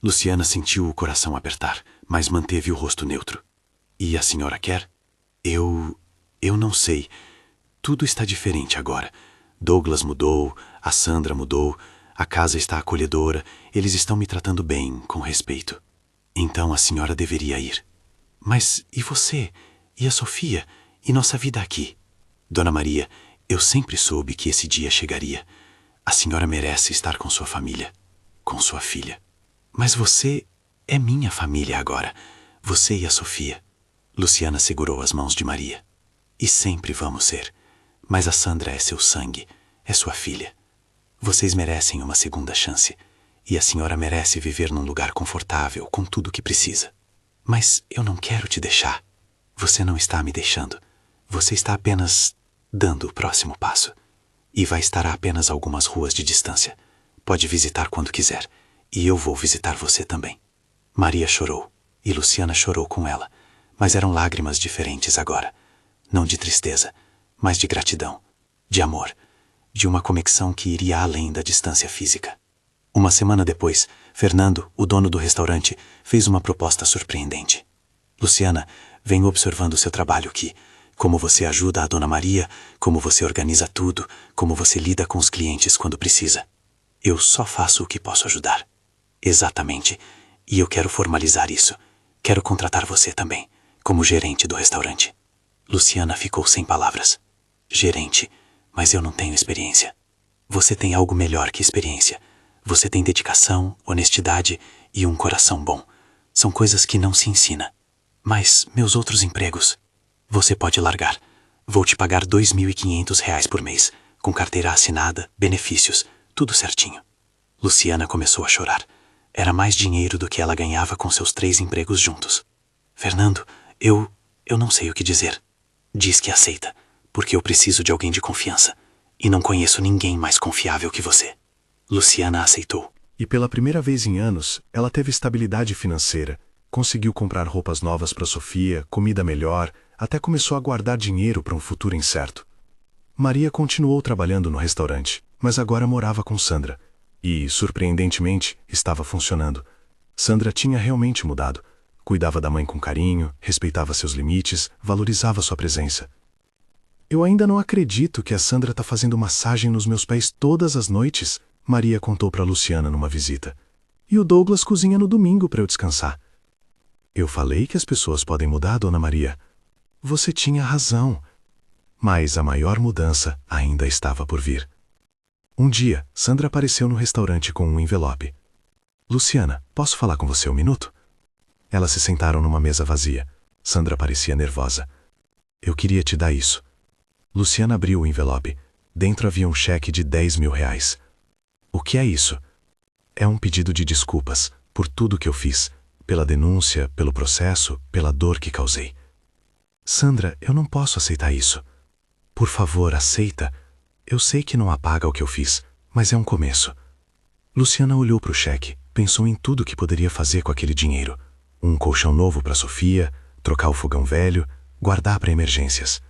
Luciana sentiu o coração apertar, mas manteve o rosto neutro. E a senhora quer? Eu não sei. Tudo está diferente agora. Douglas mudou, a Sandra mudou, a casa está acolhedora, eles estão me tratando bem, com respeito. Então a senhora deveria ir. Mas e você? E a Sofia? E nossa vida aqui? Dona Maria, eu sempre soube que esse dia chegaria. A senhora merece estar com sua família, com sua filha. Mas você é minha família agora, você e a Sofia. Luciana segurou as mãos de Maria. E sempre vamos ser. Mas a Sandra é seu sangue, é sua filha. Vocês merecem uma segunda chance. E a senhora merece viver num lugar confortável, com tudo o que precisa. Mas eu não quero te deixar. Você não está me deixando. Você está apenas dando o próximo passo. E vai estar a apenas algumas ruas de distância. Pode visitar quando quiser. E eu vou visitar você também. Maria chorou. E Luciana chorou com ela. Mas eram lágrimas diferentes agora. Não de tristeza, mas de gratidão, de amor, de uma conexão que iria além da distância física. Uma semana depois, Fernando, o dono do restaurante, fez uma proposta surpreendente. Luciana, venho observando o seu trabalho aqui. Como você ajuda a Dona Maria, como você organiza tudo, como você lida com os clientes quando precisa. Eu só faço o que posso ajudar. Exatamente. E eu quero formalizar isso. Quero contratar você também, como gerente do restaurante. Luciana ficou sem palavras. Gerente, mas eu não tenho experiência. Você tem algo melhor que experiência. Você tem dedicação, honestidade e um coração bom. São coisas que não se ensina. Mas meus outros empregos, você pode largar. Vou te pagar R$ 2.500 por mês, com carteira assinada, benefícios, tudo certinho. Luciana começou a chorar. Era mais dinheiro do que ela ganhava com seus 3 empregos juntos. Fernando, eu não sei o que dizer. Diz que aceita, porque eu preciso de alguém de confiança. E não conheço ninguém mais confiável que você. Luciana aceitou. E pela primeira vez em anos, ela teve estabilidade financeira. Conseguiu comprar roupas novas para Sofia, comida melhor, até começou a guardar dinheiro para um futuro incerto. Maria continuou trabalhando no restaurante, mas agora morava com Sandra. E, surpreendentemente, estava funcionando. Sandra tinha realmente mudado. Cuidava da mãe com carinho, respeitava seus limites, valorizava sua presença. Eu ainda não acredito que a Sandra está fazendo massagem nos meus pés todas as noites, Maria contou para Luciana numa visita. E o Douglas cozinha no domingo para eu descansar. Eu falei que as pessoas podem mudar, Dona Maria. Você tinha razão. Mas a maior mudança ainda estava por vir. Um dia, Sandra apareceu no restaurante com um envelope. Luciana, posso falar com você um minuto? Elas se sentaram numa mesa vazia. Sandra parecia nervosa. Eu queria te dar isso. Luciana abriu o envelope. Dentro havia um cheque de R$ 10.000. O que é isso? É um pedido de desculpas por tudo que eu fiz, pela denúncia, pelo processo, pela dor que causei. Sandra, eu não posso aceitar isso. Por favor, aceita. Eu sei que não apaga o que eu fiz, mas é um começo. Luciana olhou para o cheque, pensou em tudo que poderia fazer com aquele dinheiro. Um colchão novo para Sofia, trocar o fogão velho, guardar para emergências.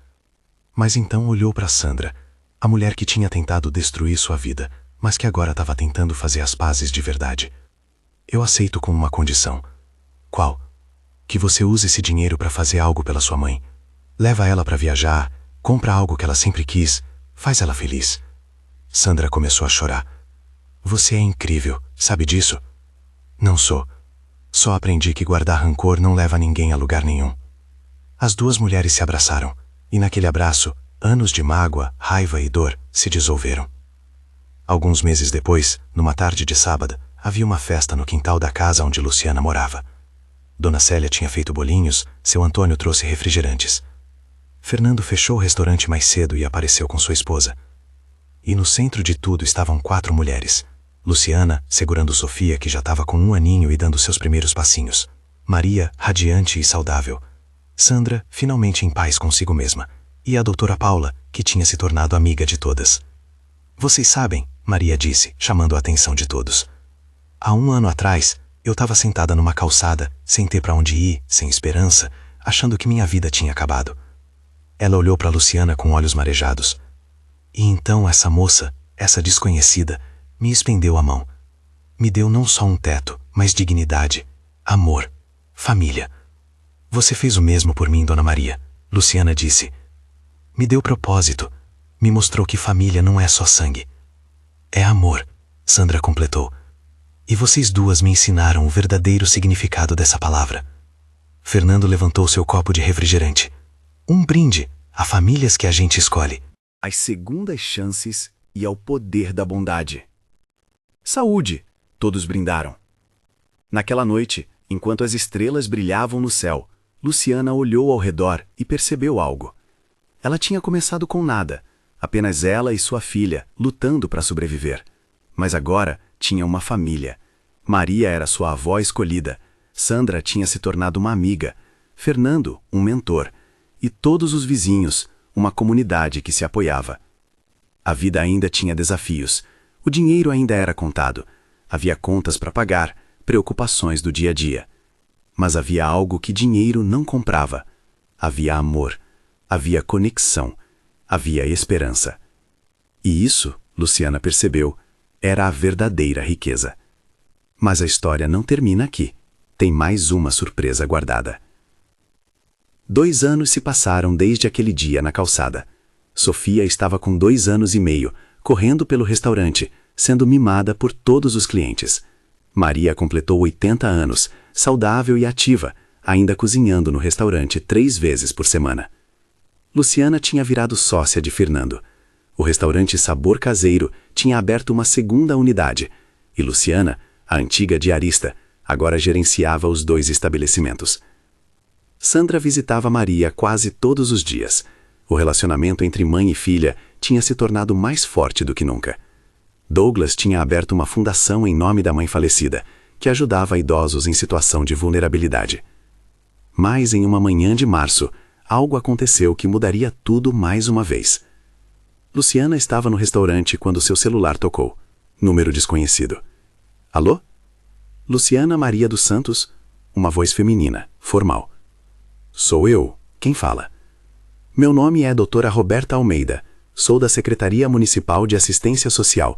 Mas então olhou para Sandra, a mulher que tinha tentado destruir sua vida, mas que agora estava tentando fazer as pazes de verdade. Eu aceito com uma condição. Qual? Que você use esse dinheiro para fazer algo pela sua mãe. Leva ela para viajar, compra algo que ela sempre quis, faz ela feliz. Sandra começou a chorar. Você é incrível, sabe disso? Não sou. Só aprendi que guardar rancor não leva ninguém a lugar nenhum. As duas mulheres se abraçaram, e naquele abraço, anos de mágoa, raiva e dor se dissolveram. Alguns meses depois, numa tarde de sábado, havia uma festa no quintal da casa onde Luciana morava. Dona Célia tinha feito bolinhos, seu Antônio trouxe refrigerantes. Fernando fechou o restaurante mais cedo e apareceu com sua esposa. E no centro de tudo estavam 4 mulheres. Luciana, segurando Sofia, que já estava com 1 aninho e dando seus primeiros passinhos. Maria, radiante e saudável. Sandra, finalmente em paz consigo mesma. E a doutora Paula, que tinha se tornado amiga de todas. Vocês sabem, Maria disse, chamando a atenção de todos. Há 1 ano atrás, eu estava sentada numa calçada, sem ter para onde ir, sem esperança, achando que minha vida tinha acabado. Ela olhou para Luciana com olhos marejados. E então essa moça, essa desconhecida, me estendeu a mão. Me deu não só um teto, mas dignidade, amor, família. Você fez o mesmo por mim, Dona Maria, Luciana disse. Me deu propósito, me mostrou que família não é só sangue. É amor, Sandra completou. E vocês duas me ensinaram o verdadeiro significado dessa palavra. Fernando levantou seu copo de refrigerante. Um brinde a famílias que a gente escolhe. Às segundas chances e ao poder da bondade. Saúde! Todos brindaram. Naquela noite, enquanto as estrelas brilhavam no céu, Luciana olhou ao redor e percebeu algo. Ela tinha começado com nada, apenas ela e sua filha, lutando para sobreviver. Mas agora tinha uma família. Maria era sua avó escolhida, Sandra tinha se tornado uma amiga, Fernando, um mentor, e todos os vizinhos, uma comunidade que se apoiava. A vida ainda tinha desafios, o dinheiro ainda era contado, havia contas para pagar, preocupações do dia a dia. Mas havia algo que dinheiro não comprava. Havia amor, havia conexão, havia esperança. E isso, Luciana percebeu, era a verdadeira riqueza. Mas a história não termina aqui. Tem mais uma surpresa guardada. 2 anos se passaram desde aquele dia na calçada. Sofia estava com 2 anos e meio, correndo pelo restaurante, sendo mimada por todos os clientes. Maria completou 80 anos, saudável e ativa, ainda cozinhando no restaurante 3 vezes por semana. Luciana tinha virado sócia de Fernando. O restaurante Sabor Caseiro tinha aberto uma segunda unidade, e Luciana, a antiga diarista, agora gerenciava os 2 estabelecimentos. Sandra visitava Maria quase todos os dias. O relacionamento entre mãe e filha tinha se tornado mais forte do que nunca. Douglas tinha aberto uma fundação em nome da mãe falecida, que ajudava idosos em situação de vulnerabilidade. Mas em uma manhã de março, algo aconteceu que mudaria tudo mais uma vez. Luciana estava no restaurante quando seu celular tocou. Número desconhecido. Alô? Luciana Maria dos Santos? Uma voz feminina, formal. Sou eu. Quem fala? Meu nome é Doutora Roberta Almeida. Sou da Secretaria Municipal de Assistência Social.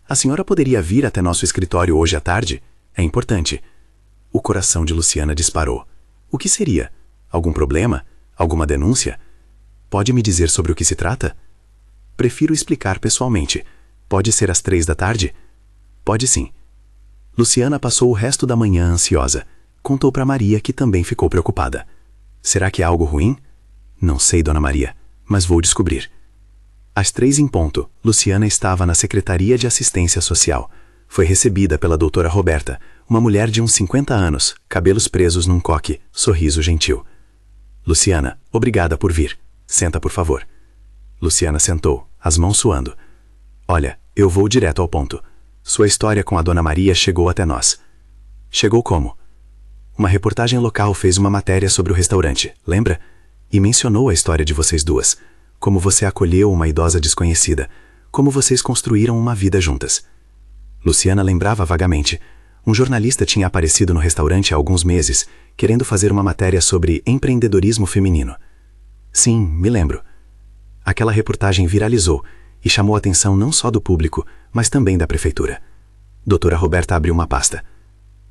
A senhora poderia vir até nosso escritório hoje à tarde? É importante. O coração de Luciana disparou. O que seria? Algum problema? Alguma denúncia? Pode me dizer sobre o que se trata? Prefiro explicar pessoalmente. Pode ser às 3 da tarde? Pode sim. Luciana passou o resto da manhã ansiosa. Contou para Maria, que também ficou preocupada. Será que é algo ruim? Não sei, Dona Maria, mas vou descobrir. Às 3 em ponto, Luciana estava na Secretaria de Assistência Social. Foi recebida pela doutora Roberta, uma mulher de uns 50 anos, cabelos presos num coque, sorriso gentil. Luciana, obrigada por vir. Senta, por favor. Luciana sentou, as mãos suando. Olha, eu vou direto ao ponto. Sua história com a Dona Maria chegou até nós. Chegou como? Uma reportagem local fez uma matéria sobre o restaurante, lembra? E mencionou a história de vocês duas. Como você acolheu uma idosa desconhecida. Como vocês construíram uma vida juntas. Luciana lembrava vagamente. Um jornalista tinha aparecido no restaurante há alguns meses, querendo fazer uma matéria sobre empreendedorismo feminino. Sim, me lembro. Aquela reportagem viralizou e chamou a atenção não só do público, mas também da prefeitura. Doutora Roberta abriu uma pasta.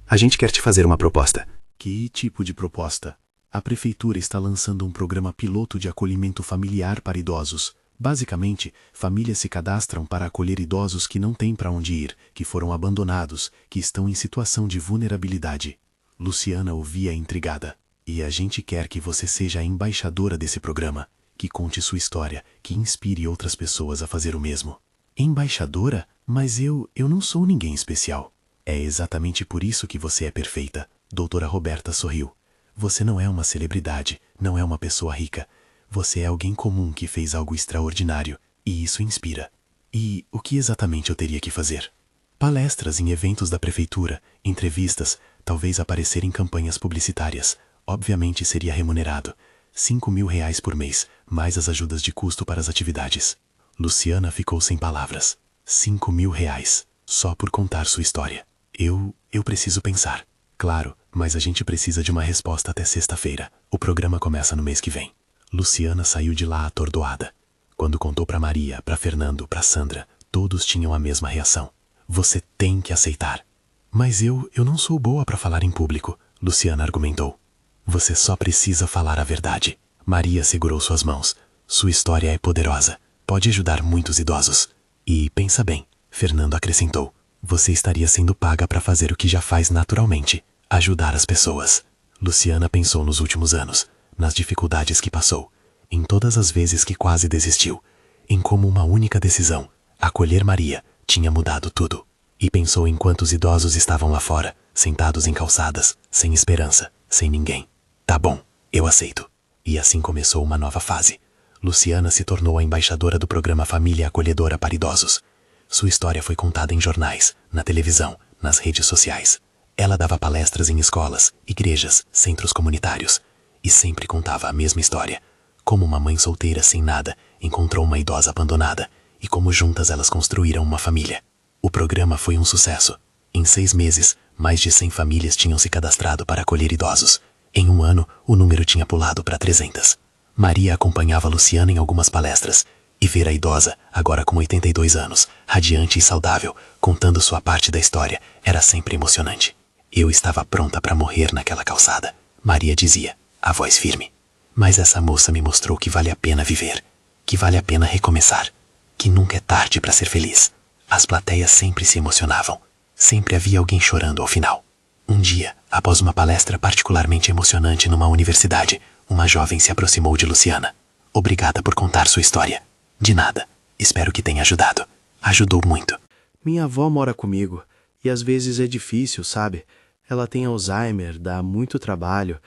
A gente quer te fazer uma proposta. Que tipo de proposta? A prefeitura está lançando um programa piloto de acolhimento familiar para idosos. Basicamente, famílias se cadastram para acolher idosos que não têm para onde ir, que foram abandonados, que estão em situação de vulnerabilidade. Luciana ouvia intrigada. E a gente quer que você seja a embaixadora desse programa, que conte sua história, que inspire outras pessoas a fazer o mesmo. Embaixadora? Mas eu não sou ninguém especial. É exatamente por isso que você é perfeita. Doutora Roberta sorriu. Você não é uma celebridade, não é uma pessoa rica. Você é alguém comum que fez algo extraordinário, e isso inspira. E o que exatamente eu teria que fazer? Palestras em eventos da prefeitura, entrevistas, talvez aparecer em campanhas publicitárias. Obviamente seria remunerado. R$ 5.000 por mês, mais as ajudas de custo para as atividades. Luciana ficou sem palavras. R$ 5.000, só por contar sua história. Eu preciso pensar. Claro, mas a gente precisa de uma resposta até sexta-feira. O programa começa no mês que vem. Luciana saiu de lá atordoada. Quando contou para Maria, para Fernando, para Sandra, todos tinham a mesma reação. Você tem que aceitar. Mas eu não sou boa para falar em público, Luciana argumentou. Você só precisa falar a verdade. Maria segurou suas mãos. Sua história é poderosa. Pode ajudar muitos idosos. E pensa bem, Fernando acrescentou. Você estaria sendo paga para fazer o que já faz naturalmente, ajudar as pessoas. Luciana pensou nos últimos anos, nas dificuldades que passou, em todas as vezes que quase desistiu, em como uma única decisão, acolher Maria, tinha mudado tudo. E pensou em quantos idosos estavam lá fora, sentados em calçadas, sem esperança, sem ninguém. Tá bom, eu aceito. E assim começou uma nova fase. Luciana se tornou a embaixadora do programa Família Acolhedora para Idosos. Sua história foi contada em jornais, na televisão, nas redes sociais. Ela dava palestras em escolas, igrejas, centros comunitários. E sempre contava a mesma história. Como uma mãe solteira sem nada encontrou uma idosa abandonada e como juntas elas construíram uma família. O programa foi um sucesso. Em 6 meses, mais de 100 famílias tinham se cadastrado para acolher idosos. Em 1 ano, o número tinha pulado para 300. Maria acompanhava Luciana em algumas palestras, e ver a idosa, agora com 82 anos, radiante e saudável, contando sua parte da história, era sempre emocionante. Eu estava pronta para morrer naquela calçada, Maria dizia, a voz firme. Mas essa moça me mostrou que vale a pena viver, que vale a pena recomeçar, que nunca é tarde para ser feliz. As plateias sempre se emocionavam, sempre havia alguém chorando ao final. Um dia, após uma palestra particularmente emocionante numa universidade, uma jovem se aproximou de Luciana. Obrigada por contar sua história. De nada. Espero que tenha ajudado. Ajudou muito. Minha avó mora comigo, e às vezes é difícil, sabe? Ela tem Alzheimer, dá muito trabalho,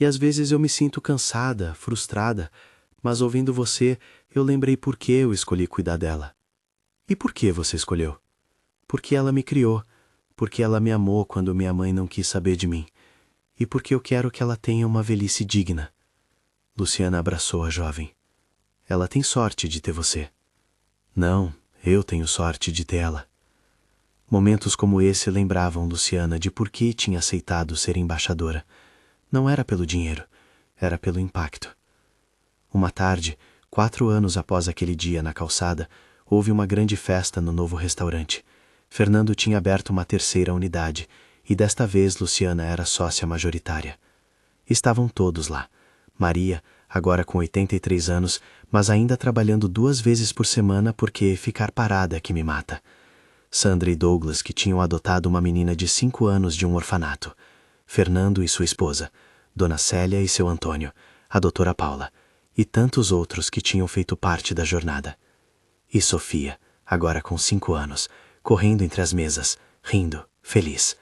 e às vezes eu me sinto cansada, frustrada, mas ouvindo você, eu lembrei por que eu escolhi cuidar dela. E por que você escolheu? Porque ela me criou, porque ela me amou quando minha mãe não quis saber de mim, e porque eu quero que ela tenha uma velhice digna. Luciana abraçou a jovem. Ela tem sorte de ter você. Não, eu tenho sorte de ter ela. Momentos como esse lembravam Luciana de por que tinha aceitado ser embaixadora. Não era pelo dinheiro, era pelo impacto. Uma tarde, 4 anos após aquele dia na calçada, houve uma grande festa no novo restaurante. Fernando tinha aberto uma 3ª unidade, e desta vez Luciana era sócia majoritária. Estavam todos lá. Maria, agora com 83 anos, mas ainda trabalhando 2 vezes por semana porque ficar parada é que me mata. Sandra e Douglas, que tinham adotado uma menina de 5 anos de um orfanato. Fernando e sua esposa, Dona Célia e seu Antônio, a doutora Paula, e tantos outros que tinham feito parte da jornada. E Sofia, agora com 5 anos, correndo entre as mesas, rindo, feliz.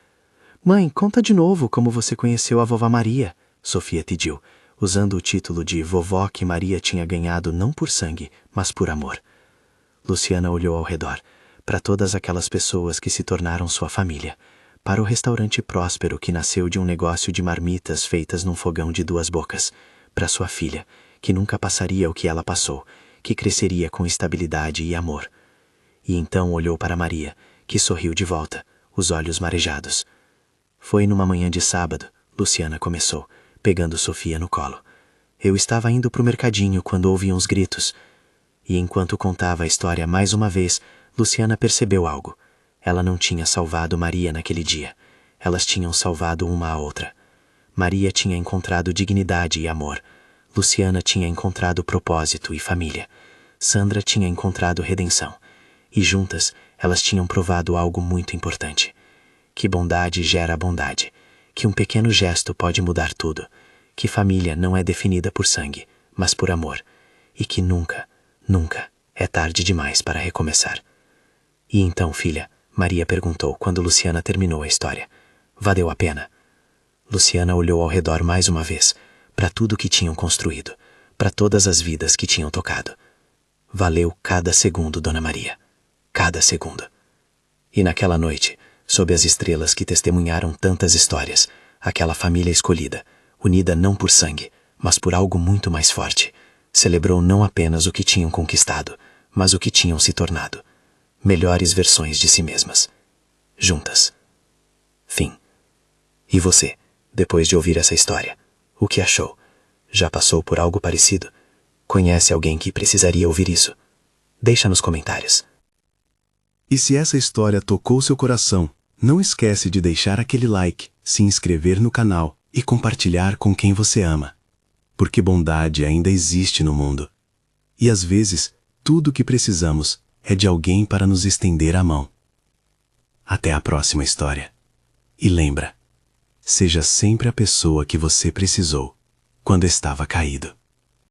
Mãe, conta de novo como você conheceu a vovó Maria, Sofia pediu, usando o título de vovó que Maria tinha ganhado não por sangue, mas por amor. Luciana olhou ao redor, para todas aquelas pessoas que se tornaram sua família, para o restaurante próspero que nasceu de um negócio de marmitas feitas num fogão de 2 bocas, para sua filha, que nunca passaria o que ela passou, que cresceria com estabilidade e amor. E então olhou para Maria, que sorriu de volta, os olhos marejados. Foi numa manhã de sábado, Luciana começou, pegando Sofia no colo. Eu estava indo para o mercadinho quando ouvi uns gritos. E enquanto contava a história mais uma vez, Luciana percebeu algo. Ela não tinha salvado Maria naquele dia. Elas tinham salvado uma a outra. Maria tinha encontrado dignidade e amor. Luciana tinha encontrado propósito e família. Sandra tinha encontrado redenção. E juntas, elas tinham provado algo muito importante. Que bondade gera bondade. Que um pequeno gesto pode mudar tudo. Que família não é definida por sangue, mas por amor. E que nunca, nunca é tarde demais para recomeçar. E então, filha, Maria perguntou quando Luciana terminou a história. Valeu a pena? Luciana olhou ao redor mais uma vez, para tudo que tinham construído, para todas as vidas que tinham tocado. Valeu cada segundo, Dona Maria. Cada segundo. E naquela noite, sob as estrelas que testemunharam tantas histórias, aquela família escolhida, unida não por sangue, mas por algo muito mais forte, celebrou não apenas o que tinham conquistado, mas o que tinham se tornado. Melhores versões de si mesmas. Juntas. Fim. E você, depois de ouvir essa história, o que achou? Já passou por algo parecido? Conhece alguém que precisaria ouvir isso? Deixa nos comentários. E se essa história tocou seu coração, não esquece de deixar aquele like, se inscrever no canal e compartilhar com quem você ama. Porque bondade ainda existe no mundo. E às vezes, tudo o que precisamos é de alguém para nos estender a mão. Até a próxima história. E lembra, seja sempre a pessoa que você precisou quando estava caído.